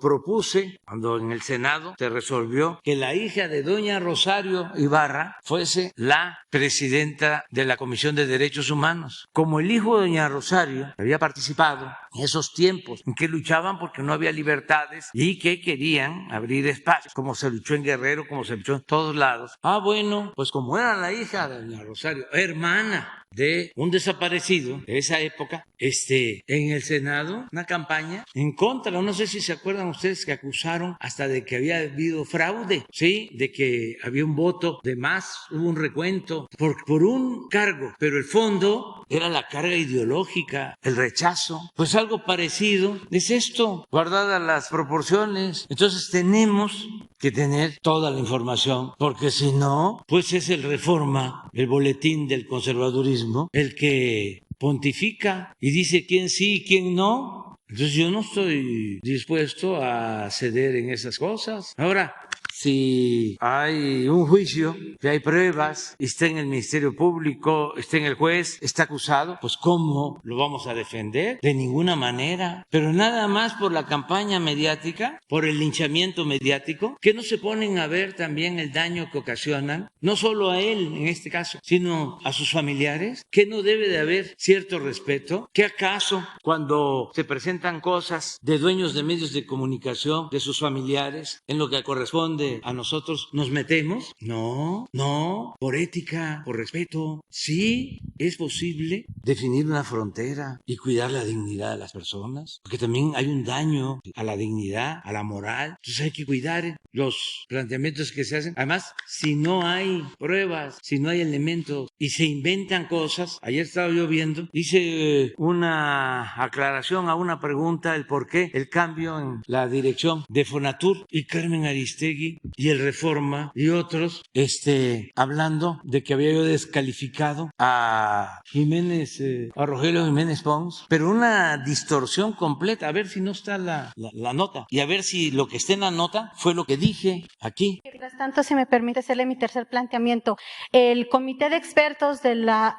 cuando en el Senado resolvió que la hija de doña Rosario Ibarra fuese la presidenta de la Comisión de Derechos Humanos. Como el hijo de doña Rosario había participado en esos tiempos en que luchaban porque no había libertades y que querían abrir espacios, como se luchó en Guerrero, como se luchó en todos lados. Bueno, pues como era la hija de doña Rosario, hermana de un desaparecido de esa época, en el Senado, una campaña en contra, no sé si se acuerdan ustedes que acusaron hasta de que había habido fraude, ¿sí? De que había un voto de más, hubo un recuento por un cargo, pero el fondo era la carga ideológica, el rechazo. Pues algo parecido es esto, guardadas las proporciones. Entonces tenemos que tener toda la información, porque si no, pues es el Reforma, el boletín del conservadurismo, el que pontifica y dice quién sí y quién no. Entonces yo no estoy dispuesto a ceder en esas cosas. Ahora, si hay un juicio, que hay pruebas, está en el Ministerio Público, está en el juez, está acusado, pues ¿cómo lo vamos a defender? De ninguna manera. Pero nada más por la campaña mediática, por el linchamiento mediático, que no se ponen a ver también el daño que ocasionan, no solo a él en este caso, sino a sus familiares, que no debe de haber cierto respeto, que acaso cuando se presentan cosas de dueños de medios de comunicación, de sus familiares, en lo que corresponde a nosotros nos metemos. No, por ética, por respeto. Sí es posible definir una frontera y cuidar la dignidad de las personas, porque también hay un daño a la dignidad, a la moral. Entonces hay que cuidar los planteamientos que se hacen. Además, si no hay pruebas, si no hay elementos y se inventan cosas, ayer estaba yo viendo, hice una aclaración a una pregunta, el por qué el cambio en la dirección de Fonatur, y Carmen Aristegui y el Reforma y otros, hablando de que había yo descalificado a Jiménez, a Rogelio Jiménez Pons, pero una distorsión completa. A ver si no está la nota y a ver si lo que está en la nota fue lo que dije aquí. Mientras tanto, si me permite hacerle mi tercer planteamiento, el Comité de Expertos de la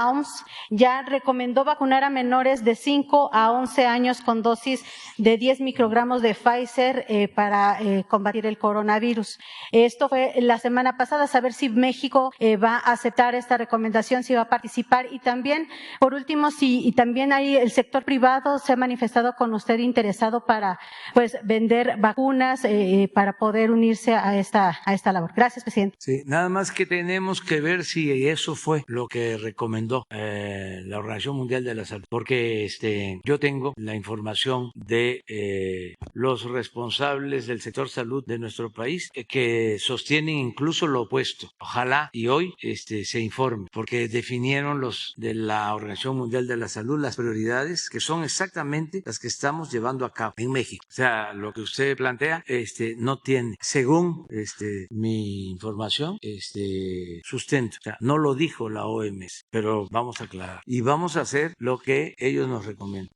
OMS ya recomendó vacunar a menores de 5 a 11 años con dosis de 10 microgramos de Pfizer para combatir el coronavirus. Esto fue la semana pasada, saber si México va a aceptar esta recomendación, si va a participar, y también, por último, si también hay el sector privado se ha manifestado con usted interesado para vender vacunas para poder unirse a esta labor. Gracias, presidente. Sí, nada más que tenemos que ver si eso fue lo que recomendó la Organización Mundial de la Salud, porque yo tengo la información de los responsables del sector salud de nuestro país que sostienen incluso lo opuesto. Ojalá y hoy se informe, porque definieron los de la Organización Mundial de la Salud las prioridades que son exactamente las que estamos llevando a cabo en México. O sea, lo que usted plantea no tiene, según mi información, sustento. O sea, no lo dijo la OMS, pero vamos a aclarar y vamos a hacer lo que ellos nos recomiendan.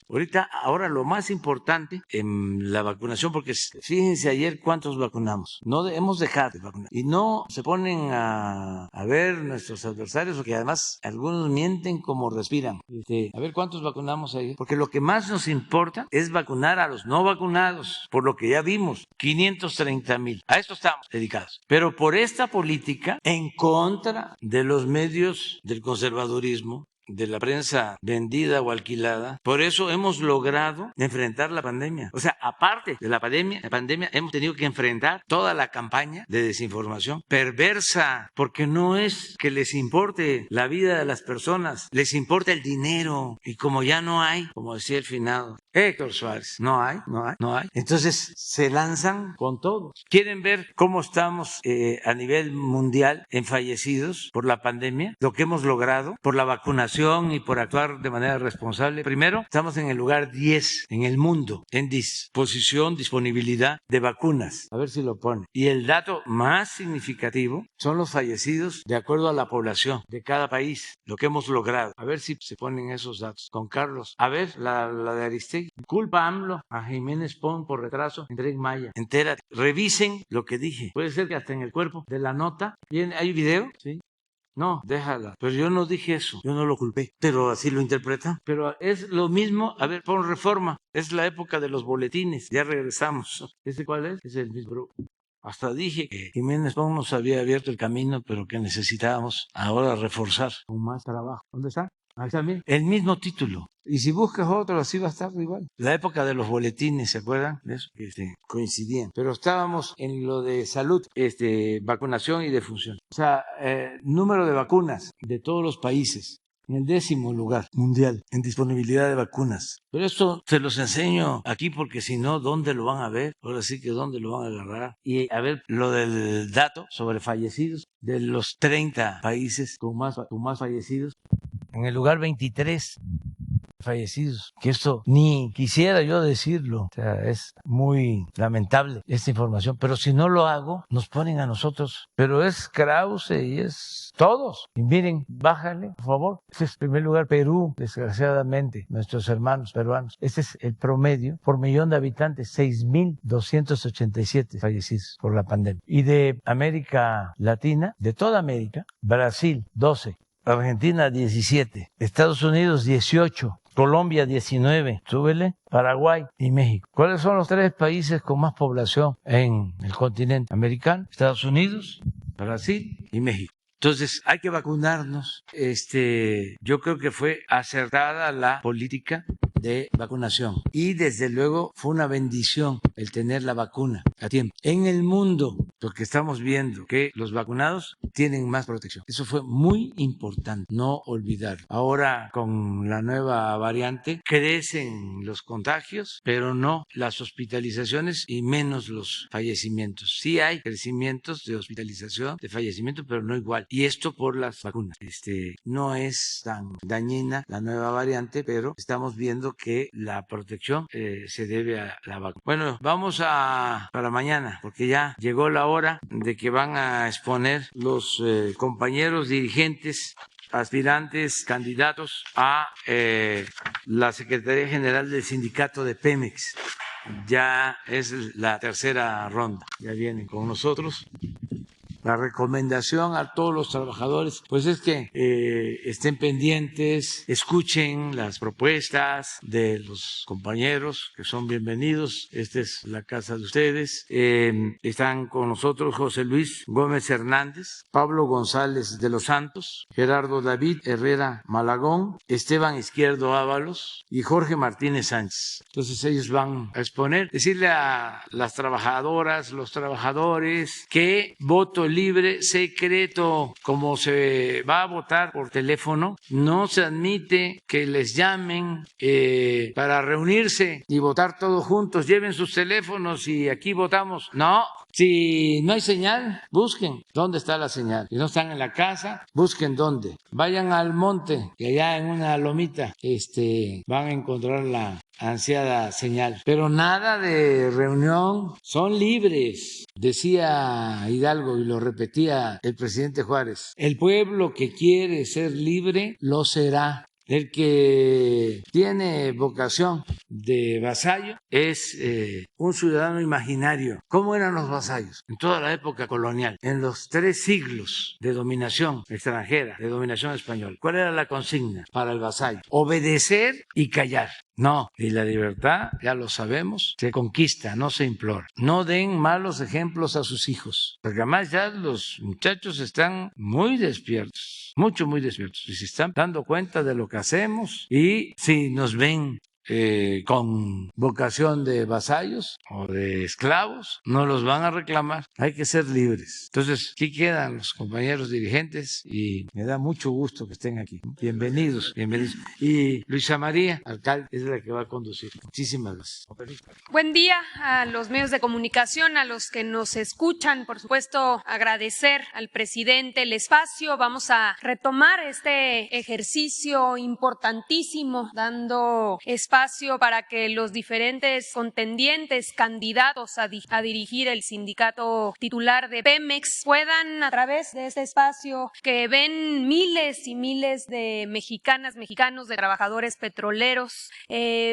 Ahora lo más importante en la vacunación, porque fíjense ayer cuántos vacunamos, no hemos dejado de vacunar y no se ponen a ver nuestros adversarios, porque además algunos mienten como respiran. A ver cuántos vacunamos ayer, porque lo que más nos importa es vacunar a los no vacunados, por lo que ya vimos, 530,000. A esto estamos dedicados. Pero por esta política en contra de los medios del conservadurismo, de la prensa vendida o alquilada, por eso hemos logrado enfrentar la pandemia. O sea, aparte de la pandemia hemos tenido que enfrentar toda la campaña de desinformación perversa, porque no es que les importe la vida de las personas, les importa el dinero, y como ya no hay, como decía el finado Héctor Suárez, no hay. Entonces se lanzan con todo. ¿Quieren ver cómo estamos a nivel mundial en fallecidos por la pandemia? Lo que hemos logrado por la vacunación y por actuar de manera responsable. Primero, estamos en el lugar 10 en el mundo en disponibilidad de vacunas. A ver si lo pone. Y el dato más significativo son los fallecidos de acuerdo a la población de cada país, lo que hemos logrado. A ver si se ponen esos datos. Con Carlos. A ver, la de Aristegui. Culpa a AMLO, a Jiménez Pons por retraso en Tren Maya. Entérate. Revisen lo que dije. Puede ser que hasta en el cuerpo de la nota. ¿Hay video? Sí. No, déjala. Pero yo no dije eso, yo no lo culpé, pero así lo interpretan. Pero es lo mismo, a ver, pon Reforma, es la época de los boletines, ya regresamos. ¿Ese cuál es? Es el mismo. Hasta dije que Jiménez Pons nos había abierto el camino, pero que necesitábamos ahora reforzar con más trabajo. ¿Dónde está? Ahí está, mira. El mismo título. Y si buscas otro, así va a estar igual. La época de los boletines, ¿se acuerdan de eso? Coincidían. Pero estábamos en lo de salud, vacunación y defunción. O sea, número de vacunas de todos los países. En el 10º lugar mundial en disponibilidad de vacunas. Pero esto se los enseño aquí porque si no, ¿dónde lo van a ver? Ahora sí que ¿dónde lo van a agarrar? Y a ver, lo del dato sobre fallecidos de los 30 países con más fallecidos. en el lugar 23 fallecidos, que esto ni quisiera yo decirlo, o sea, es muy lamentable esta información, pero si no lo hago, nos ponen a nosotros, pero es Krause y es todos, y miren, bájale, por favor, este es en primer lugar Perú, desgraciadamente, nuestros hermanos peruanos, este es el promedio por millón de habitantes, 6,287 fallecidos por la pandemia, y de América Latina, de toda América, Brasil, 12, Argentina 17, Estados Unidos 18, Colombia 19, súbele, Paraguay y México. ¿Cuáles son los 3 países con más población en el continente americano? Estados Unidos, Brasil y México. Entonces, hay que vacunarnos. Yo creo que fue acertada la política de vacunación y desde luego fue una bendición el tener la vacuna a tiempo. En el mundo, porque estamos viendo que los vacunados tienen más protección. Eso fue muy importante, no olvidar. Ahora con la nueva variante crecen los contagios, pero no las hospitalizaciones y menos los fallecimientos. Sí hay crecimientos de hospitalización, de fallecimiento, pero no igual. Y esto por las vacunas. No es tan dañina la nueva variante, pero estamos viendo que la protección se debe a la vacuna. Bueno, vamos para mañana, porque ya llegó la hora de que van a exponer los compañeros dirigentes, aspirantes, candidatos a la Secretaría General del Sindicato de Pemex. Ya es la tercera ronda, ya vienen con nosotros. La recomendación a todos los trabajadores, pues es que estén pendientes, escuchen las propuestas de los compañeros que son bienvenidos. Esta es la casa de ustedes. Están con nosotros José Luis Gómez Hernández, Pablo González de los Santos, Gerardo David Herrera Malagón, Esteban Izquierdo Ábalos y Jorge Martínez Sánchez. Entonces ellos van a exponer, decirle a las trabajadoras, los trabajadores que voto libre, secreto. Como se va a votar por teléfono, no se admite que les llamen para reunirse y votar todos juntos. Lleven sus teléfonos y aquí votamos. No. Si no hay señal, busquen dónde está la señal. Si no están en la casa, busquen dónde. Vayan al monte, que allá en una lomita van a encontrar la ansiada señal. Pero nada de reunión, son libres. Decía Hidalgo y lo repetía el presidente Juárez, el pueblo que quiere ser libre lo será. El que tiene vocación de vasallo es un ciudadano imaginario. ¿Cómo eran los vasallos? En toda la época colonial, en los 3 siglos de dominación extranjera, de dominación española. ¿Cuál era la consigna para el vasallo? Obedecer y callar. No, y la libertad, ya lo sabemos, se conquista, no se implora. No den malos ejemplos a sus hijos, porque además ya los muchachos están muy despiertos, muy despiertos, y se están dando cuenta de lo que hacemos, y si nos ven con vocación de vasallos o de esclavos, no los van a reclamar. Hay que ser libres. Entonces, aquí quedan los compañeros dirigentes y me da mucho gusto que estén aquí. Bienvenidos, bienvenidos. Y Luisa María, alcalde, es la que va a conducir. Muchísimas gracias. Buen día a los medios de comunicación, a los que nos escuchan. Por supuesto, agradecer al presidente el espacio. Vamos a retomar este ejercicio importantísimo, dando espacio para que los diferentes contendientes, candidatos a dirigir el sindicato titular de Pemex puedan, a través de este espacio que ven miles y miles de mexicanas, mexicanos, de trabajadores petroleros,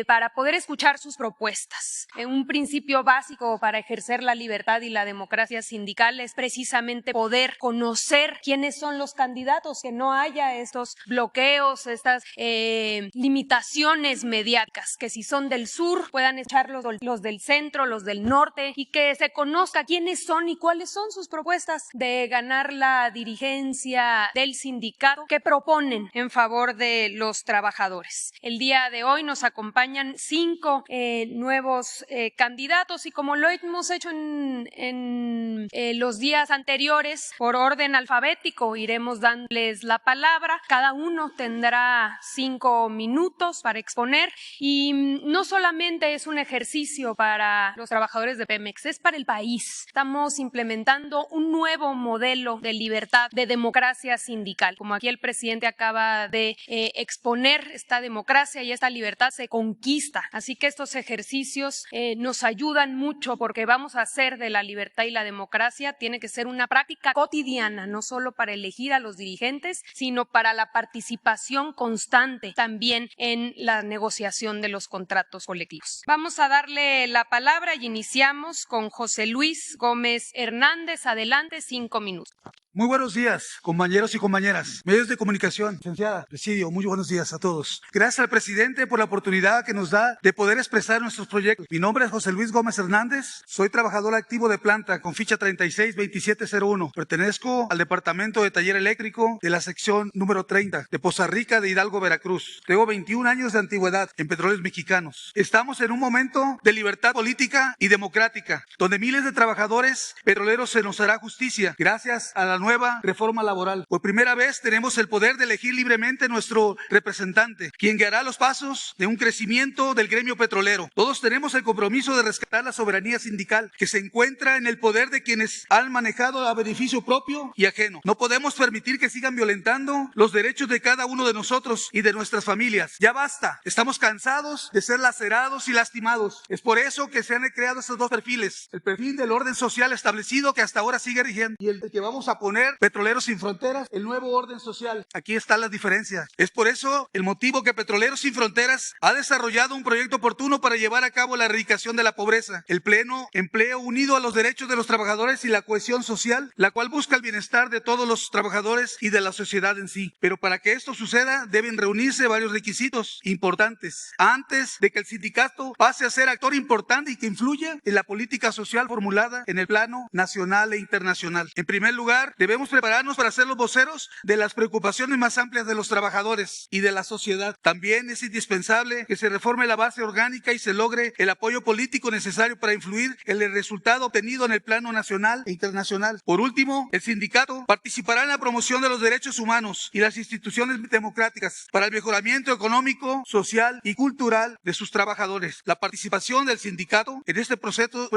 para poder escuchar sus propuestas. Un principio básico para ejercer la libertad y la democracia sindical es precisamente poder conocer quiénes son los candidatos, que no haya estos bloqueos, estas limitaciones mediáticas, que si son del sur puedan echar los del centro, los del norte, y que se conozca quiénes son y cuáles son sus propuestas de ganar la dirigencia del sindicato que proponen en favor de los trabajadores. El día de hoy nos acompañan 5 nuevos candidatos, y como lo hemos hecho en los días anteriores, por orden alfabético iremos dándoles la palabra. Cada uno tendrá 5 minutos para exponer, Y no solamente es un ejercicio para los trabajadores de Pemex, es para el país. Estamos implementando un nuevo modelo de libertad, de democracia sindical. Como aquí el presidente acaba de exponer, esta democracia y esta libertad se conquista. Así que estos ejercicios nos ayudan mucho porque vamos a hacer de la libertad y la democracia, tiene que ser una práctica cotidiana, no solo para elegir a los dirigentes, sino para la participación constante también en la negociación de los contratos colectivos. Vamos a darle la palabra y iniciamos con José Luis Gómez Hernández. Adelante, 5 minutos. Muy buenos días, compañeros y compañeras, medios de comunicación, licenciada, presidio, muy buenos días a todos. Gracias al presidente por la oportunidad que nos da de poder expresar nuestros proyectos. Mi nombre es José Luis Gómez Hernández, soy trabajador activo de planta con ficha 362701. Pertenezco al departamento de taller eléctrico de la sección número 30 de Poza Rica de Hidalgo, Veracruz. Tengo 21 años de antigüedad en Petróleos Mexicanos. Estamos en un momento de libertad política y democrática, donde miles de trabajadores petroleros se nos hará justicia gracias a la nueva reforma laboral. Por primera vez tenemos el poder de elegir libremente nuestro representante, quien guiará los pasos de un crecimiento del gremio petrolero. Todos tenemos el compromiso de rescatar la soberanía sindical que se encuentra en el poder de quienes han manejado a beneficio propio y ajeno. No podemos permitir que sigan violentando los derechos de cada uno de nosotros y de nuestras familias. Ya basta, estamos cansados de ser lacerados y lastimados. Es por eso que se han creado estos dos perfiles, el perfil del orden social establecido que hasta ahora sigue rigiendo y el que vamos a poner Petroleros Sin Fronteras, el nuevo orden social. Aquí están las diferencias. Es por eso el motivo que Petroleros Sin Fronteras ha desarrollado un proyecto oportuno para llevar a cabo la erradicación de la pobreza, el pleno empleo unido a los derechos de los trabajadores y la cohesión social, la cual busca el bienestar de todos los trabajadores y de la sociedad en sí. Pero para que esto suceda deben reunirse varios requisitos importantes antes de que el sindicato pase a ser actor importante y que influya en la política social formulada en el plano nacional e internacional. En primer lugar, debemos prepararnos para ser los voceros de las preocupaciones más amplias de los trabajadores y de la sociedad. También es indispensable que se reforme la base orgánica y se logre el apoyo político necesario para influir en el resultado obtenido en el plano nacional e internacional. Por último, el sindicato participará en la promoción de los derechos humanos y las instituciones democráticas para el mejoramiento económico, social y cultural de sus trabajadores. La participación del sindicato en este proceso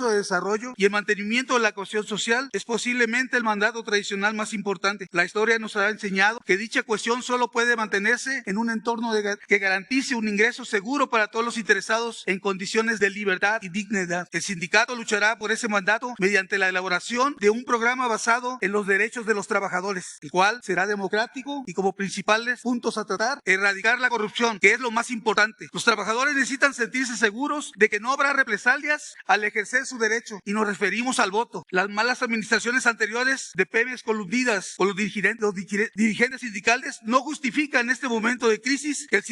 de desarrollo y el mantenimiento de la cohesión social es posiblemente el mandato tradicional más importante. La historia nos ha enseñado que dicha cohesión solo puede mantenerse en un entorno que garantice un ingreso seguro para todos los interesados en condiciones de libertad y dignidad. El sindicato luchará por ese mandato mediante la elaboración de un programa basado en los derechos de los trabajadores, el cual será democrático y como principales puntos a tratar, erradicar la corrupción, que es lo más importante. Los trabajadores necesitan sentirse seguros de que no habrá represalias al ejercer su derecho y nos referimos al voto. Las malas administraciones anteriores de Pemex coludidas con los dirigentes sindicales no justifican en este momento de crisis que el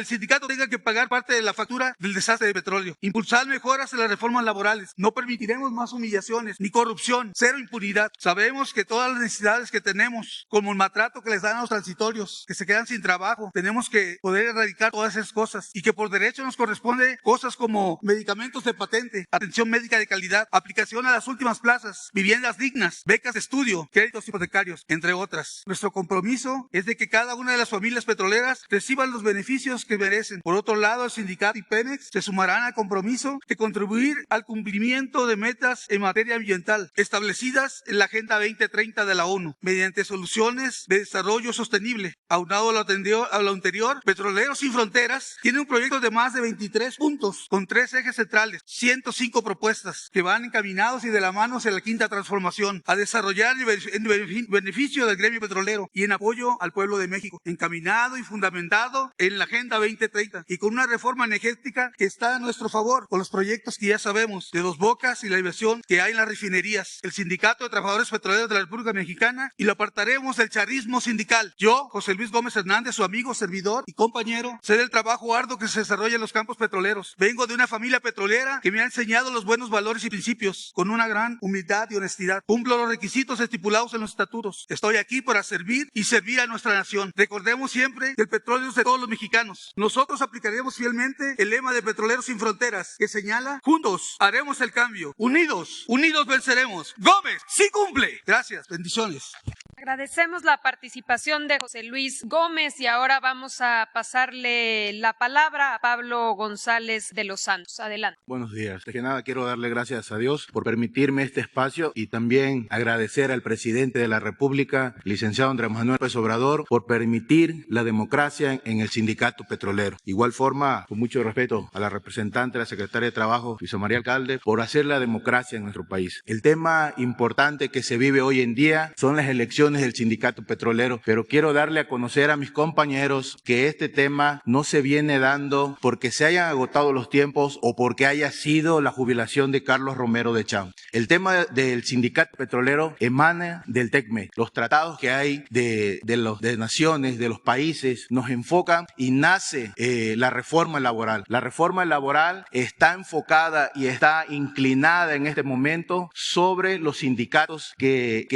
sindicato tenga que pagar parte de la factura del desastre de petróleo. Impulsar mejoras en las reformas laborales. No permitiremos más humillaciones ni corrupción. Cero impunidad. Sabemos que todas las necesidades que tenemos, como el maltrato que les dan a los transitorios, que se quedan sin trabajo, tenemos que poder erradicar todas esas cosas y que por derecho nos corresponde cosas como medicamentos de patente, atención médica de calidad, aplicación a las últimas plazas, viviendas dignas, becas de estudio, créditos hipotecarios, entre otras. Nuestro compromiso es de que cada una de las familias petroleras reciban los beneficios que merecen. Por otro lado, el sindicato y Pemex se sumarán al compromiso de contribuir al cumplimiento de metas en materia ambiental establecidas en la Agenda 2030 de la ONU mediante soluciones de desarrollo sostenible. Aunado a lo anterior, Petroleros Sin Fronteras tiene un proyecto de más de 23 puntos con 3 ejes centrales, 105 propuestas que van encaminados y de la mano hacia la quinta transformación, a desarrollar en beneficio del gremio petrolero y en apoyo al pueblo de México, encaminado y fundamentado en la Agenda 2030 y con una reforma energética que está a nuestro favor, con los proyectos que ya sabemos de Dos Bocas y la inversión que hay en las refinerías, el Sindicato de Trabajadores Petroleros de la República Mexicana, y lo apartaremos del charrismo sindical. Yo, José Luis Gómez Hernández, su amigo, servidor y compañero, sé del trabajo arduo que se desarrolla en los campos petroleros. Vengo de una familia petrolera que me ha enseñado los buenos valores y principios con una gran humildad y honestidad. Cumplo los requisitos estipulados en los estatutos. Estoy aquí para servir y servir a nuestra nación. Recordemos siempre que el petróleo es de todos los mexicanos. Nosotros aplicaremos fielmente el lema de Petroleros Sin Fronteras, que señala: juntos haremos el cambio, unidos venceremos. Gómez sí cumple. Gracias, bendiciones. Agradecemos la participación de José Luis Gómez y ahora vamos a pasarle la palabra a Pablo González de los Santos. Adelante. Buenos días. Antes que nada quiero darle gracias a Dios por permitirme este espacio y también agradecer al presidente de la República, licenciado Andrés Manuel López Obrador, por permitir la democracia en el sindicato petrolero. Igual forma, con mucho respeto a la representante, la secretaria de Trabajo, Luisa María Alcalde, por hacer la democracia en nuestro país. El tema importante que se vive hoy en día son las elecciones del sindicato petrolero, pero quiero darle a conocer a mis compañeros que este tema no se viene dando porque se hayan agotado los tiempos o porque haya sido la jubilación de Carlos Romero de Champs. El tema del sindicato petrolero emana del TECMEC. Los tratados que hay de naciones, de los países, nos enfocan y nace la reforma laboral. La reforma laboral está enfocada y está inclinada en este momento sobre los sindicatos que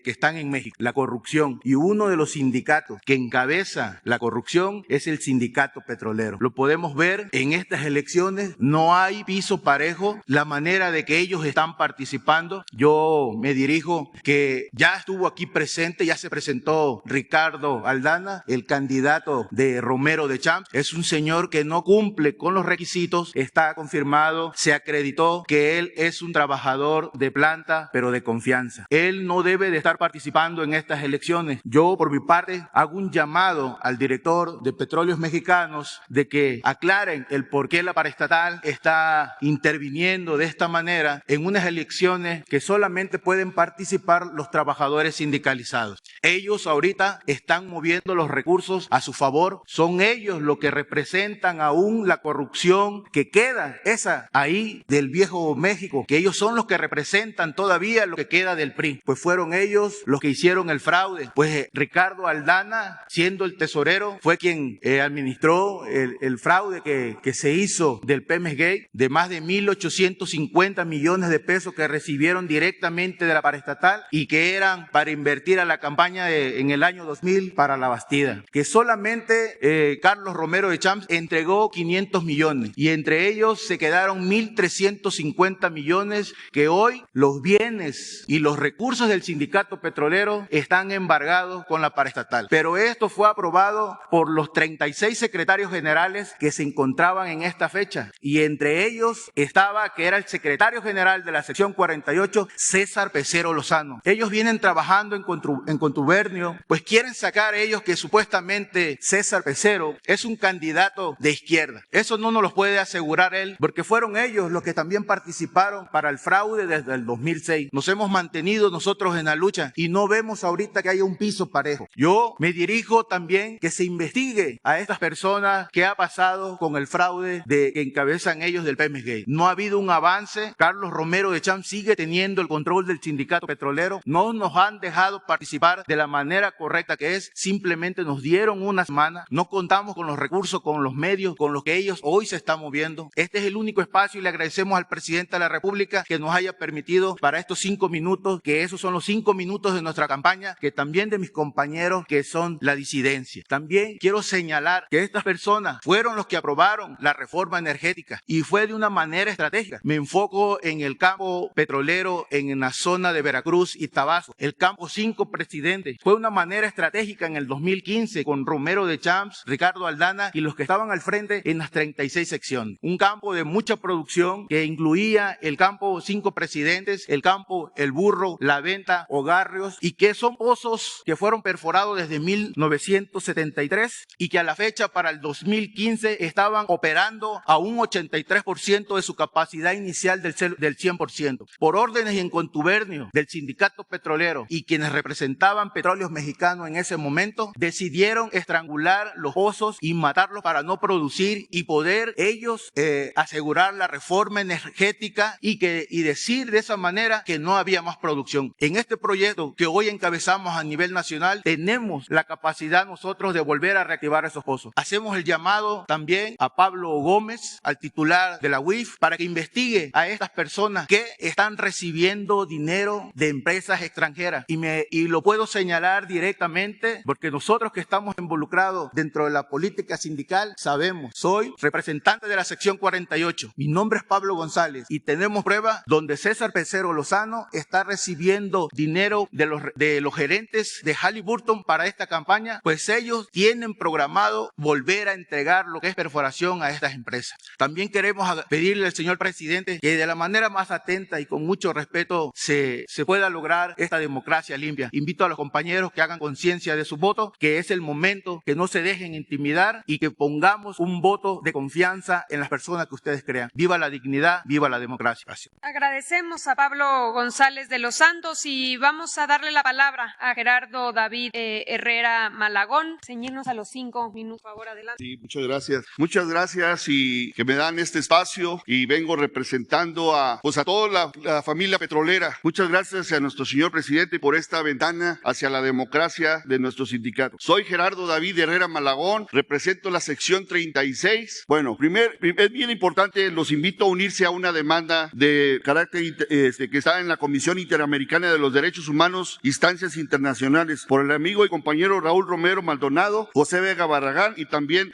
están en México. La corrupción, y uno de los sindicatos que encabeza la corrupción es el sindicato petrolero. Lo podemos ver en estas elecciones, no hay piso parejo, la manera de que ellos están participando. Yo me dirijo que ya estuvo aquí presente, ya se presentó Ricardo Aldana, el candidato de Romero de Champs. Es un señor que no cumple con los requisitos, está confirmado, se acreditó que él es un trabajador de planta, pero de confianza. Él no debe de estar participando en estas elecciones. Yo, por mi parte, hago un llamado al director de Petróleos Mexicanos de que aclaren el por qué la paraestatal está interviniendo de esta manera en unas elecciones que solamente pueden participar los trabajadores sindicalizados. Ellos ahorita están moviendo los recursos a su favor, son ellos los que representan aún la corrupción que queda, esa ahí del viejo México, que ellos son los que representan todavía lo que queda del PRI, pues fueron ellos los que hicieron el fraude. Pues Ricardo Aldana, siendo el tesorero, fue quien administró el fraude que se hizo del Pemex Gate, de más de 1.850 millones de pesos que recibieron directamente de la paraestatal y que eran para invertir a la campaña en el año 2000 para la Bastida. Que solamente Carlos Romero de Champs entregó 500 millones y entre ellos se quedaron 1.350 millones que hoy los bienes y los recursos del sindicato petrolero están embargados con la paraestatal. Pero esto fue aprobado por los 36 secretarios generales que se encontraban en esta fecha y entre ellos estaba, que era el secretario general de la sección 48, César Pecero Lozano. Ellos vienen trabajando en contubernio, pues quieren sacar ellos que supuestamente César Pecero es un candidato de izquierda. Eso no nos lo puede asegurar él, porque fueron ellos los que también participaron para el fraude desde el 2006. Nos hemos mantenido nosotros en la lucha y no vemos ahorita que haya un piso parejo. Yo me dirijo también que se investigue a estas personas que ha pasado con el fraude que encabezan ellos del Pemex Gate. No ha habido un avance. Carlos Romero de Champs sigue teniendo el control del sindicato petrolero. No nos han dejado participar de la manera correcta que es. Simplemente nos dieron una semana. No contamos con los recursos, con los medios, con los que ellos hoy se están moviendo. Este es el único espacio y le agradecemos al presidente de la República que nos haya permitido para estos 5 minutos, que esos son los 5 minutos de nuestra campaña, que también de mis compañeros que son la disidencia. También quiero señalar que estas personas fueron los que aprobaron la reforma energética y fue de una manera estratégica. Me enfoco en el campo petrolero en la zona de Veracruz y Tabasco. El campo 5 presidentes fue una manera estratégica en el 2015 con Romero de Champs, Ricardo Aldana y los que estaban al frente en las 36 secciones. Un campo de mucha producción que incluía el campo 5 presidentes, el campo El Burro, La Venta, Ogarrios, y que son pozos que fueron perforados desde 1973 y que a la fecha para el 2015 estaban operando a un 83% de su capacidad inicial del 100%. Por órdenes y en contubernio del sindicato petrolero y quienes representaban Petróleos Mexicanos en ese momento, decidieron estrangular los pozos y matarlos para no producir y poder ellos asegurar la reforma energética y decir de esa manera que no había más producción. En este proyecto que hoy encabezamos a nivel nacional, tenemos la capacidad nosotros de volver a reactivar esos pozos. Hacemos el llamado también a Pablo Gómez, al titular de la UIF, para que investigue a estas personas que están recibiendo dinero de empresas extranjeras. Y lo puedo señalar directamente porque nosotros que estamos involucrados dentro de la política sindical sabemos. Soy representante de la sección 48. Mi nombre es Pablo González y tenemos pruebas donde César Pecero Lozano está recibiendo dinero de los gerentes de Halliburton para esta campaña, pues ellos tienen programado volver a entregar lo que es perforación a estas empresas. También queremos pedirle al señor presidente que de la manera más atenta y con mucho respeto se pueda lograr esta democracia limpia. Invito a los compañeros que hagan conciencia de su voto, que es el momento, que no se dejen intimidar y que pongamos un voto de confianza en las personas que ustedes crean. Viva la dignidad, viva la democracia. Gracias. Agradecemos a Pablo González de los Santos y vamos a darle la palabra a Gerardo David Herrera Malagón. Ceñirnos a los 5 minutos, por favor, adelante. Sí, muchas gracias. Muchas gracias y que me dan este espacio y vengo representando a toda la familia petrolera. Muchas gracias a nuestro señor presidente por esta ventana hacia la democracia de nuestro sindicato. Soy Gerardo David Herrera Malagón, represento la sección 36. Bueno, es bien importante, los invito a unirse a una demanda de carácter que está en la Comisión Interamericana de los Derechos Humanos, instancias internacionales, por el amigo y compañero Raúl Romero Maldonado, José Vega Barragán, y también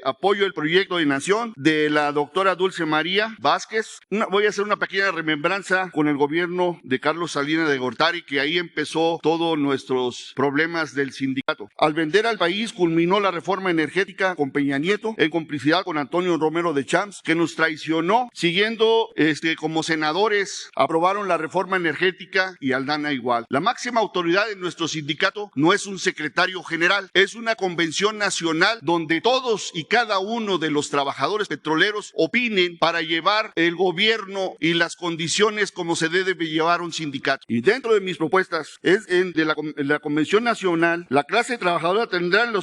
apoyo el proyecto de nación de la doctora Dulce María Vázquez. Voy a hacer una pequeña remembranza con el gobierno de Carlos Salinas de Gortari, que ahí empezó todos nuestros problemas del sindicato. Al vender al país culminó la reforma energética con Peña Nieto, en complicidad con Antonio Romero de Champs, que nos traicionó. Siguiendo como senadores aprobaron la reforma energética y Aldana igual. La máxima autoridad de nuestro sindicato no es un secretario general, es una convención nacional donde todos y cada uno de los trabajadores petroleros opinen para llevar el gobierno y las condiciones como se debe llevar un sindicato. Y dentro de mis propuestas de la convención nacional, la clase trabajadora saldrán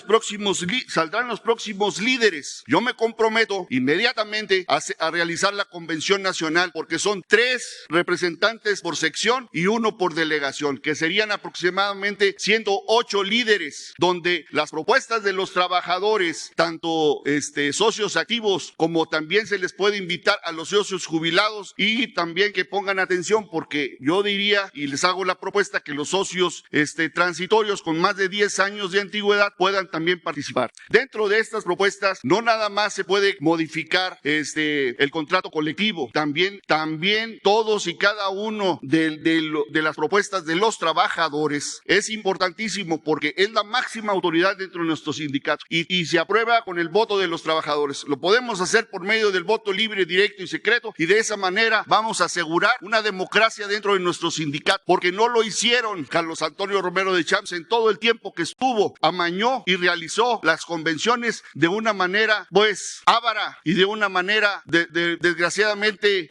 los próximos líderes. Yo me comprometo inmediatamente a realizar la convención nacional, porque son 3 representantes por sección y 1 por delegación, que serían aproximadamente 108 líderes, donde las propuestas de los trabajadores, tanto socios activos como también se les puede invitar a los socios jubilados, y también que pongan atención, porque yo diría y les hago la propuesta que los socios transitorios con más de 10 años de antigüedad puedan también participar. Dentro de estas propuestas no nada más se puede modificar el contrato colectivo, también todos y cada uno de las propuestas de los trabajadores es importantísimo, porque es la máxima autoridad dentro de nuestro sindicato y se aprueba con el voto de los trabajadores. Lo podemos hacer por medio del voto libre, directo y secreto, y de esa manera vamos a asegurar una democracia dentro de nuestro sindicato, porque no lo hicieron Carlos Antonio Romero de Champs en todo el tiempo que estuvo. Amañó y realizó las convenciones de una manera ávara y de una manera desgraciadamente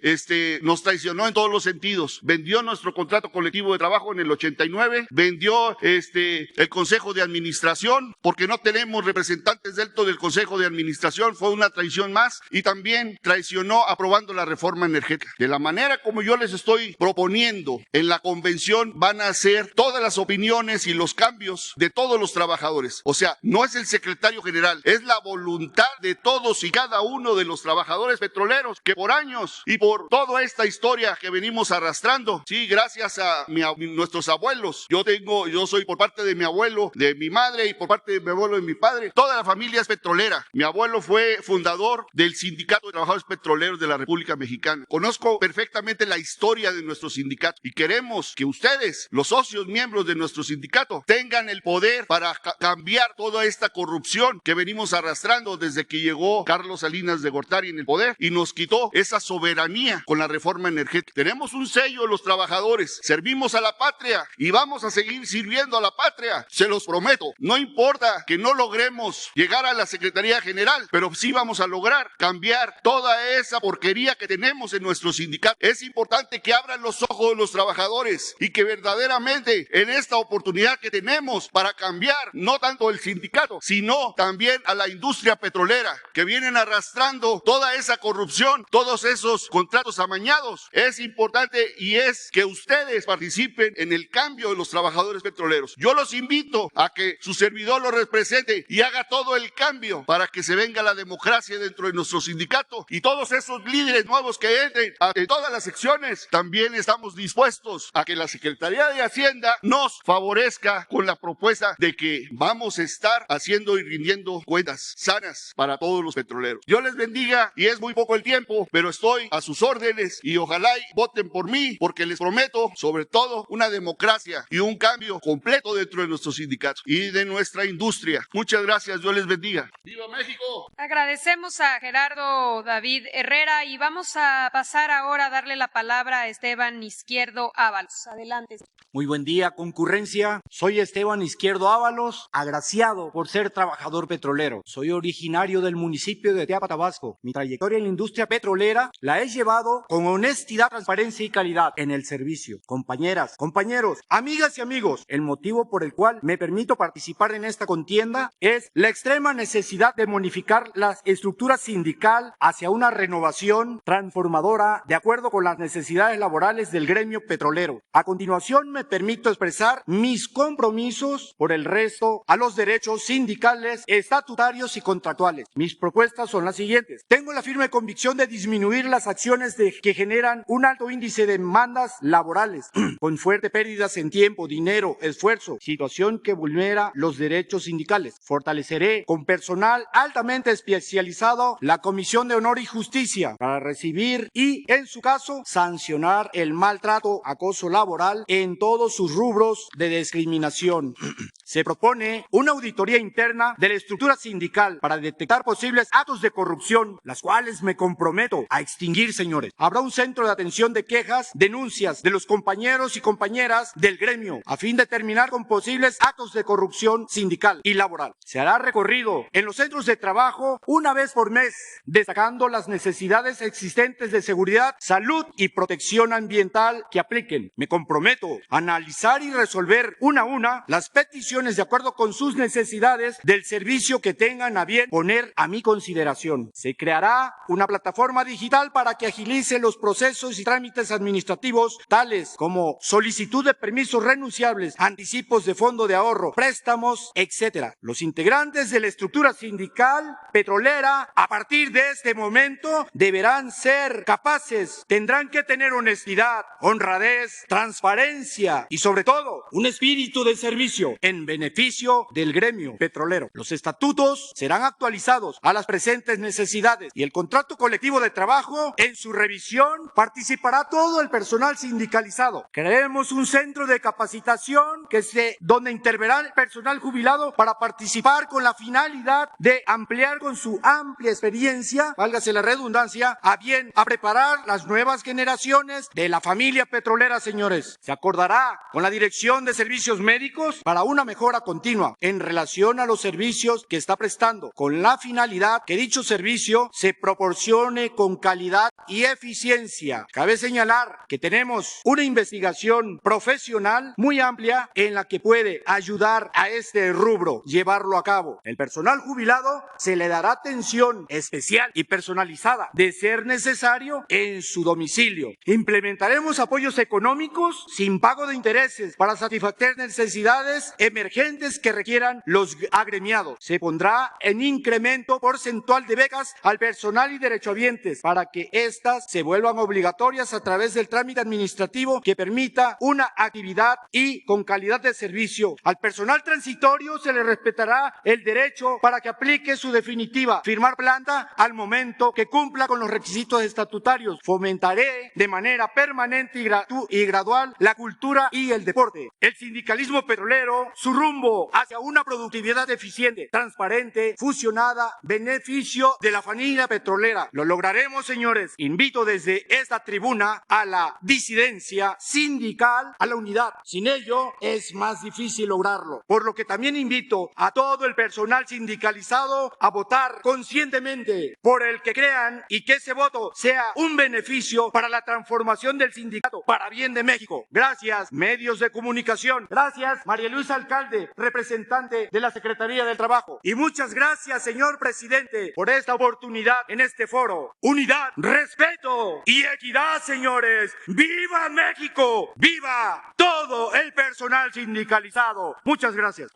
nos traicionó en todos los sentidos. Vendió nuestro contrato colectivo de trabajo en el 89, vendió el Consejo de Administración, porque no tenemos representantes dentro del Consejo de Administración, fue una traición más, y también traicionó aprobando la reforma energética. De la manera como yo les estoy proponiendo en la convención, van a ser todas las opiniones y los cambios de todos los trabajadores. O sea, no es el secretario general, es la voluntad de todos y cada uno de los trabajadores petroleros que por años y por toda esta historia que venimos arrastrando, sí, gracias a nuestros abuelos. Yo soy por parte de mi abuelo, de mi madre, y por parte de mi abuelo, de mi padre. Toda la familia es petrolera. Mi abuelo fue fundador del Sindicato de Trabajadores Petroleros de la República Mexicana. Conozco perfectamente la historia de nuestro sindicato y queremos que ustedes, los socios miembros de nuestro sindicato, tengan el poder para cambiar toda esta corrupción que venimos arrastrando desde que llegó Carlos Salinas de Gortari en el poder y nos quitó esa soberanía con la reforma energética. Tenemos un sello los trabajadores, servimos a la patria y vamos a seguir sirviendo a la patria, se los prometo. No importa que no logremos llegar a la Secretaría General, pero sí vamos a lograr cambiar toda esa porquería que tenemos en nuestro sindicato. Es importante que abran los ojos de los trabajadores y que verdaderamente en esta oportunidad que tenemos para cambiar no tanto el sindicato, sino también a la industria petrolera, que vienen arrastrando toda esa corrupción, todos esos contratos amañados. Es importante y es que ustedes participen en el cambio de los trabajadores petroleros. Yo los invito a que su servidor los represente y haga todo el cambio para que se venga la democracia dentro de nuestro sindicato, y todos esos líderes nuevos que entren en todas las secciones, también estamos dispuestos a que la Secretaría de Hacienda nos favorezca con la propuesta de que vamos a estar haciendo y rindiendo cuentas sanas para todos los petroleros. Dios les bendiga, y es muy poco el tiempo, pero estoy a sus órdenes y ojalá voten por mí, porque les prometo sobre todo una democracia revolucionaria y un cambio completo dentro de nuestros sindicatos y de nuestra industria. Muchas gracias, Dios les bendiga. ¡Viva México! Agradecemos a Gerardo David Herrera y vamos a pasar ahora a darle la palabra a Esteban Izquierdo Ábalos. Adelante. Muy buen día, concurrencia. Soy Esteban Izquierdo Ábalos, agraciado por ser trabajador petrolero. Soy originario del municipio de Teapa, Tabasco. Mi trayectoria en la industria petrolera la he llevado con honestidad, transparencia y calidad en el servicio. Compañeras, compañeros, amigas y amigos, el motivo por el cual me permito participar en esta contienda es la extrema necesidad de modificar la estructura sindical hacia una renovación transformadora de acuerdo con las necesidades laborales del gremio petrolero. A continuación me permito expresar mis compromisos por el resto a los derechos sindicales, estatutarios y contractuales. Mis propuestas son las siguientes. Tengo la firme convicción de disminuir las acciones que generan un alto índice de demandas laborales, con fuertes pérdidas en tiempo, dinero, esfuerzo, situación que vulnera los derechos sindicales. Fortaleceré con personal altamente especializado la Comisión de Honor y Justicia para recibir y, en su caso, sancionar el maltrato, acoso laboral en todos sus rubros de discriminación. Se propone una auditoría interna de la estructura sindical para detectar posibles actos de corrupción, las cuales me comprometo a extinguir, señores. Habrá un centro de atención de quejas, denuncias de los compañeros y compañeras del gremio, a fin de terminar con posibles actos de corrupción sindical y laboral. Se hará recorrido en los centros de trabajo una vez por mes, destacando las necesidades existentes de seguridad, salud y protección ambiental que apliquen. Me comprometo a analizar y resolver una a una las peticiones de acuerdo con sus necesidades del servicio que tengan a bien poner a mi consideración. Se creará una plataforma digital para que agilice los procesos y trámites administrativos, tales como solicitud de permisos renunciables, anticipos de fondo de ahorro, préstamos, etc. Los integrantes de la estructura sindical petrolera, a partir de este momento, deberán ser capaces, tendrán que tener honestidad, honradez, transparencia y, sobre todo, un espíritu de servicio en beneficio del gremio petrolero. Los estatutos serán actualizados a las presentes necesidades y el contrato colectivo de trabajo, en su revisión, participará todo el personal sindicalizado. Crearemos un centro de capacitación donde intervendrá el personal jubilado para participar con la finalidad de ampliar con su amplia experiencia, válgase la redundancia, a preparar las nuevas generaciones de la familia petrolera, señores. Se acordará con la Dirección de Servicios Médicos para una mejora continua en relación a los servicios que está prestando, con la finalidad que dicho servicio se proporcione con calidad y eficiencia. Cabe señalar que tenemos una investigación profesional muy amplia en la que puede ayudar a este rubro llevarlo a cabo. El personal jubilado se le dará atención especial y personalizada, de ser necesario, en su domicilio. Implementaremos apoyos económicos sin pago de intereses para satisfacer necesidades emergentes que requieran los agremiados. Se pondrá en incremento porcentual de becas al personal y derechohabientes para que éstas se vuelvan obligatorias a través del trámite administrativo que permita una actividad y con calidad de servicio. Al personal transitorio se le respetará el derecho para que aplique su definitiva firmar planta al momento que cumpla con los requisitos estatutarios. Fomentaré de manera permanente y gradual la cultura y el deporte. El sindicalismo petrolero, su rumbo hacia una productividad eficiente, transparente, fusionada, beneficio de la familia petrolera. Lo lograremos, señores. Invito desde esta tribuna a la disidencia sindical, a la unidad. Sin ello es más difícil lograrlo. Por lo que también invito a todo el personal sindicalizado a votar conscientemente por el que crean y que ese voto sea un beneficio para la transformación del sindicato, para bien de México. Gracias, medios de comunicación. Gracias, María Luisa Alcalde, representante de la Secretaría del Trabajo. Y muchas gracias, señor presidente, por esta oportunidad en este foro. Unidad, respeto y equidad, señores. ¡Viva México! ¡Viva todo el personal sindicalizado! Muchas gracias.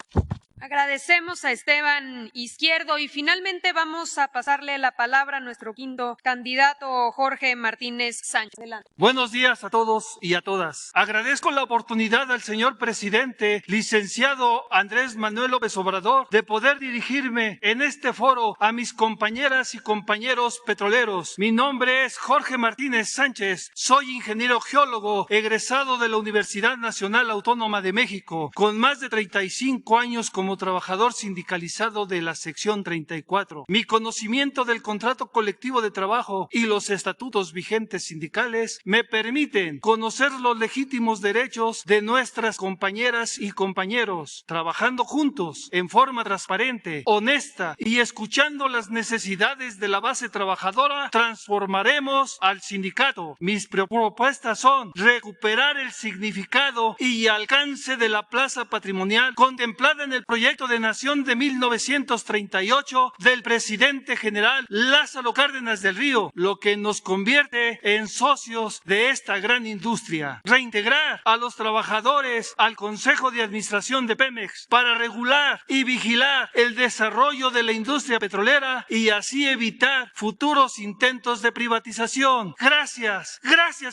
Agradecemos a Esteban Izquierdo y finalmente vamos a pasarle la palabra a nuestro quinto candidato, Jorge Martínez Sánchez. Adelante. Buenos días a todos y a todas. Agradezco la oportunidad al señor presidente, licenciado Andrés Manuel López Obrador, de poder dirigirme en este foro a mis compañeras y compañeros petroleros. Mi nombre es Jorge Martínez Sánchez. Soy ingeniero geólogo, egresado de la Universidad Nacional Autónoma de México, con más de 35 años como trabajador sindicalizado de la sección 34. Mi conocimiento del contrato colectivo de trabajo y los estatutos vigentes sindicales me permiten conocer los legítimos derechos de nuestras compañeras y compañeros, trabajando juntos en forma transparente, honesta y escuchando las necesidades de la base trabajadora, transformaremos al sindicato. Mis propuestas son recuperar el significado y alcance de la plaza patrimonial contemplada en el proyecto de nación de 1938 del presidente general Lázaro Cárdenas del Río, lo que nos convierte en socios de esta gran industria. Reintegrar a los trabajadores al Consejo de Administración de Pemex para regular y vigilar el desarrollo de la industria petrolera y así evitar futuros intentos de privatización. Gracias,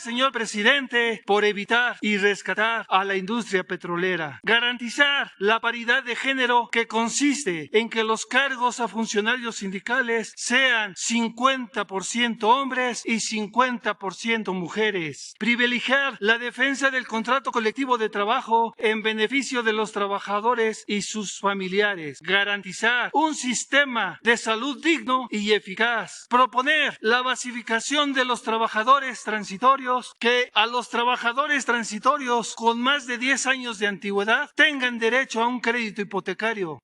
señor presidente, por evitar y rescatar a la industria petrolera. Garantizar la paridad de género, que consiste en que los cargos a funcionarios sindicales sean 50% hombres y 50% mujeres. Privilegiar la defensa del contrato colectivo de trabajo en beneficio de los trabajadores y sus familiares. Garantizar un sistema de salud digno y eficaz. Proponer la basificación de los trabajadores transitorios, que a los trabajadores transitorios con más de 10 años de antigüedad tengan derecho a un crédito hipotecario.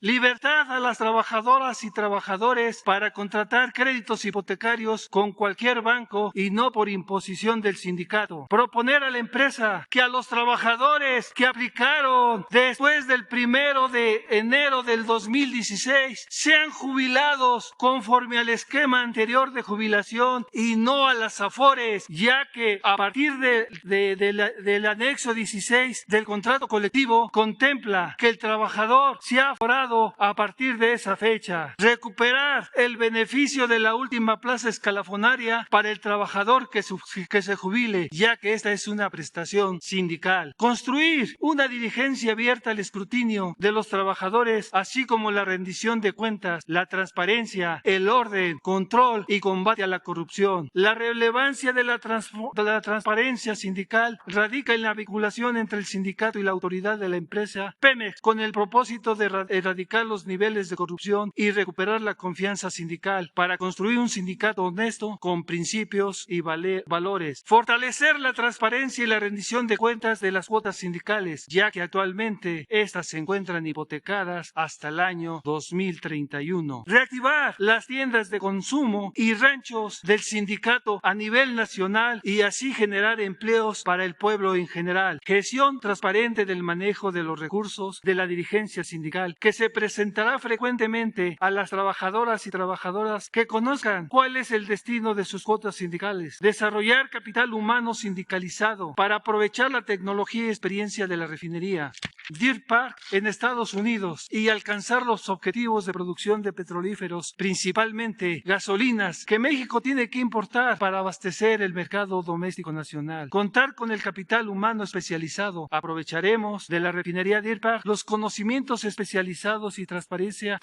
Libertad a las trabajadoras y trabajadores para contratar créditos hipotecarios con cualquier banco y no por imposición del sindicato. Proponer a la empresa que a los trabajadores que aplicaron después del 1 de enero del 2016 sean jubilados conforme al esquema anterior de jubilación y no a las afores, ya que a partir del anexo 16 del contrato colectivo contempla que el trabajador se ha aforado a partir de esa fecha. Recuperar el beneficio de la última plaza escalafonaria para el trabajador que se jubile, ya que esta es una prestación sindical. Construir una dirigencia abierta al escrutinio de los trabajadores, así como la rendición de cuentas, la transparencia, el orden, control y combate a la corrupción. La relevancia de la transparencia sindical radica en la vinculación entre el sindicato y la autoridad de la empresa Pemex, con el propósito de erradicar los niveles de corrupción y recuperar la confianza sindical para construir un sindicato honesto con principios y valores. Fortalecer la transparencia y la rendición de cuentas de las cuotas sindicales, ya que actualmente estas se encuentran hipotecadas hasta el año 2031. Reactivar las tiendas de consumo y ranchos del sindicato a nivel nacional y así generar empleos para el pueblo en general. Gestión transparente del manejo de los recursos de la dirigencia sindical, que se presentará frecuentemente a las trabajadoras y trabajadoras que conozcan cuál es el destino de sus cuotas sindicales. Desarrollar capital humano sindicalizado para aprovechar la tecnología y experiencia de la refinería Deer Park en Estados Unidos y alcanzar los objetivos de producción de petrolíferos, principalmente gasolinas, que México tiene que importar para abastecer el mercado doméstico nacional. Contar con el capital humano especializado. Aprovecharemos de la refinería Deer Park los conocimientos especializados y transferencia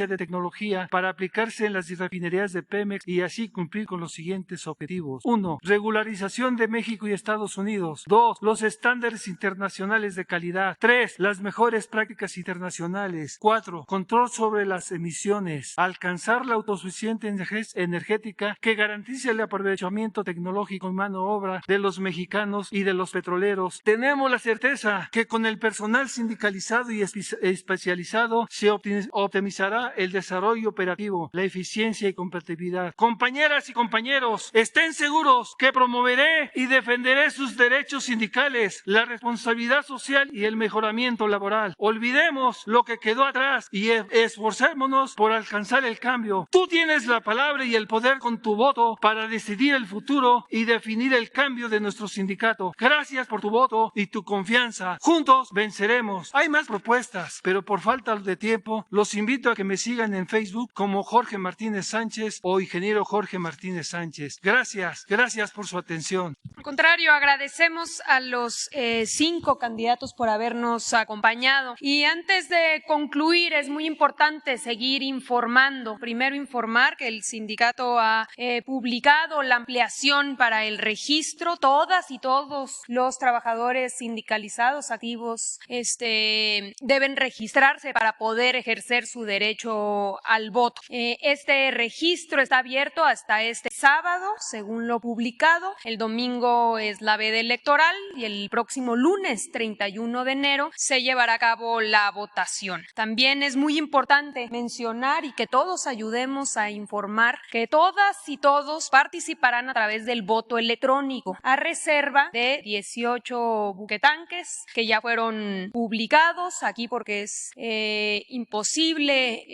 de tecnología para aplicarse en las refinerías de Pemex y así cumplir con los siguientes objetivos. 1. Regularización de México y Estados Unidos. 2. Los estándares internacionales de calidad. 3. Las mejores prácticas internacionales. 4. Control sobre las emisiones. Alcanzar la autosuficiencia energética que garantice el aprovechamiento tecnológico y mano de obra de los mexicanos y de los petroleros. Tenemos la certeza que con el personal sindicalizado y especializado se optimizará el desarrollo operativo, la eficiencia y competitividad. Compañeras y compañeros, estén seguros que promoveré y defenderé sus derechos sindicales, la responsabilidad social y el mejoramiento mejoramiento laboral. Olvidemos lo que quedó atrás y esforcémonos por alcanzar el cambio. Tú tienes la palabra y el poder con tu voto para decidir el futuro y definir el cambio de nuestro sindicato. Gracias por tu voto y tu confianza. Juntos venceremos. Hay más propuestas, pero por falta de tiempo, los invito a que me sigan en Facebook como Jorge Martínez Sánchez o Ingeniero Jorge Martínez Sánchez. Gracias por su atención. Al contrario, agradecemos a los 5 candidatos por habernos acompañado. Y antes de concluir, es muy importante seguir informando. Primero, informar que el sindicato ha publicado la ampliación para el registro. Todas y todos los trabajadores sindicalizados activos deben registrarse para poder ejercer su derecho al voto. Este registro está abierto hasta este sábado, según lo publicado. El domingo es la veda electoral y el próximo lunes 31 de enero se llevará a cabo la votación. También es muy importante mencionar y que todos ayudemos a informar que todas y todos participarán a través del voto electrónico, a reserva de 18 buquetanques que ya fueron publicados aquí porque es imposible,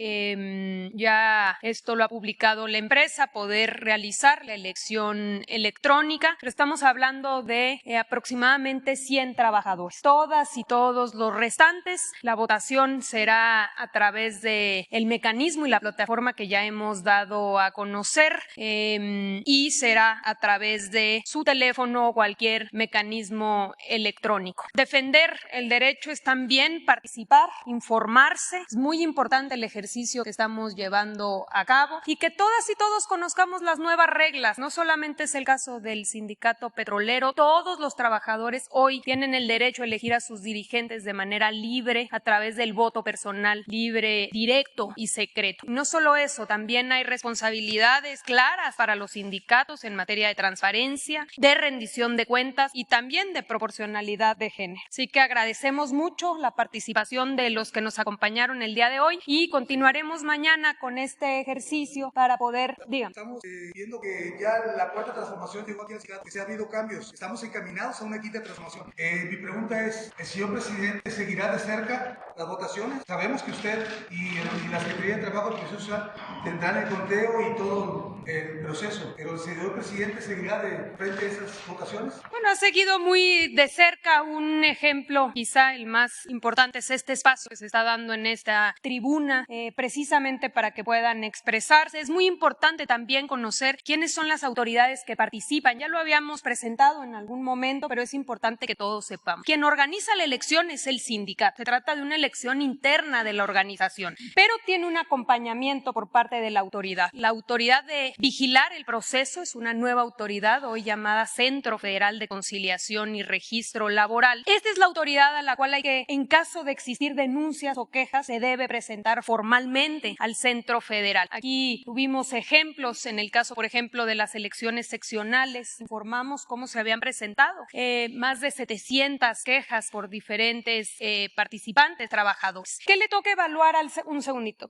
ya esto lo ha publicado la empresa, poder realizar la elección electrónica, pero estamos hablando de aproximadamente 100 trabajadores. Todas y todos los restantes, la votación será a través de el mecanismo y la plataforma que ya hemos dado a conocer y será a través de su teléfono o cualquier mecanismo electrónico. Defender el derecho es también participar, informarse. Es muy importante el ejercicio que estamos llevando a cabo y que todas y todos conozcamos las nuevas reglas. No solamente es el caso del sindicato petrolero, todos los trabajadores hoy tienen el derecho a elegir a sus dirigentes de manera libre a través del voto personal, libre, directo y secreto. Y no solo eso, también hay responsabilidades claras para los sindicatos en materia de transparencia, de rendición de cuentas y también de proporcionalidad de género. Así que agradecemos mucho la participación de los que nos acompañaron el día de hoy y continuaremos mañana con este ejercicio para poder, Estamos viendo que ya la cuarta transformación llegó aquí al sindicato, que se ha habido cambios. Estamos encaminados a una quinta transformación. Mi pregunta es, ¿el señor presidente seguirá de cerca las votaciones? Sabemos que usted y la Secretaría de Trabajo y Previsión Social tendrán el conteo y todo el proceso, pero ¿el señor presidente seguirá de frente a esas votaciones? Bueno, ha seguido muy de cerca. Un ejemplo, quizá el más importante, es este espacio que se está dando en esta tribuna, precisamente para que puedan expresarse. Es muy importante también conocer quiénes son las autoridades que participan. Ya lo habíamos presentado en algún momento, pero es importante que todos sepamos. Quien organiza la elección es el sindicato. Se trata de una elección interna de la organización, pero tiene un acompañamiento por parte de la autoridad. La autoridad de vigilar el proceso es una nueva autoridad, hoy llamada Centro Federal de Conciliación y Registro Laboral. Esta es la autoridad a la cual hay que, en caso de existir denuncias o quejas, se debe presentar formalmente al Centro Federal. Aquí tuvimos ejemplos en el caso, por ejemplo, de las elecciones seccionales. Informamos cómo se habían presentado más de 700 quejas por diferentes participantes, trabajadores. ¿Qué le toca evaluar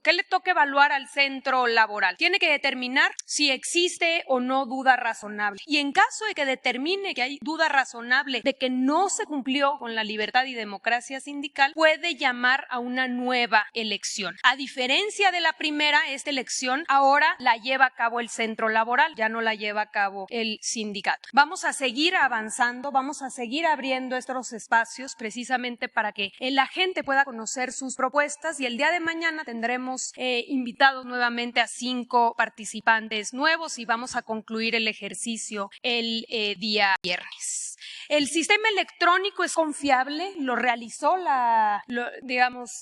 ¿Qué le toca evaluar al centro laboral? Tiene que determinar si existe o no duda razonable. Y en caso de que determine que hay duda razonable de que no se cumplió con la libertad y democracia sindical, puede llamar a una nueva elección. A diferencia de la primera, esta elección ahora la lleva a cabo el centro laboral, ya no la lleva a cabo el sindicato. Vamos a seguir avanzando, vamos a seguir abriendo estos espacios precisamente para que la gente pueda conocer sus propuestas, y el día de mañana tendremos invitados nuevamente a 5 participantes nuevos y vamos a concluir el ejercicio el día viernes. El sistema electrónico es confiable, lo realizó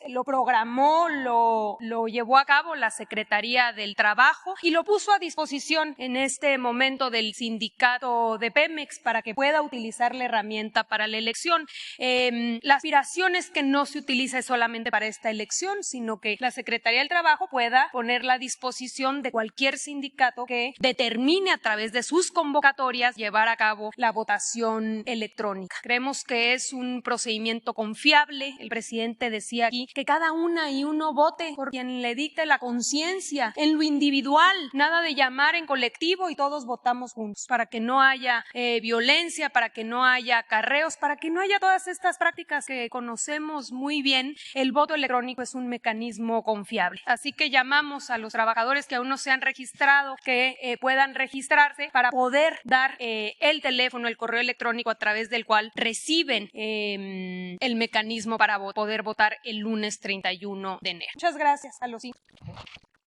lo programó, lo llevó a cabo la Secretaría del Trabajo y lo puso a disposición en este momento del sindicato de Pemex para que pueda utilizar la herramienta para la elección. La aspiración es que no se utilice solamente para esta elección, sino que la Secretaría del Trabajo pueda ponerla a disposición de cualquier sindicato que determine a través de sus convocatorias llevar a cabo la votación votación electrónica. Creemos que es un procedimiento confiable. El presidente decía aquí que cada una y uno vote por quien le dicte la conciencia en lo individual, nada de llamar en colectivo y todos votamos juntos, para que no haya violencia, para que no haya acarreos, para que no haya todas estas prácticas que conocemos muy bien. El voto electrónico es un mecanismo confiable. Así que llamamos a los trabajadores que aún no se han registrado que puedan registrarse para poder dar el teléfono, el correo electrónico a través del cual reciben el mecanismo para poder votar el lunes 31 de enero. Muchas gracias a los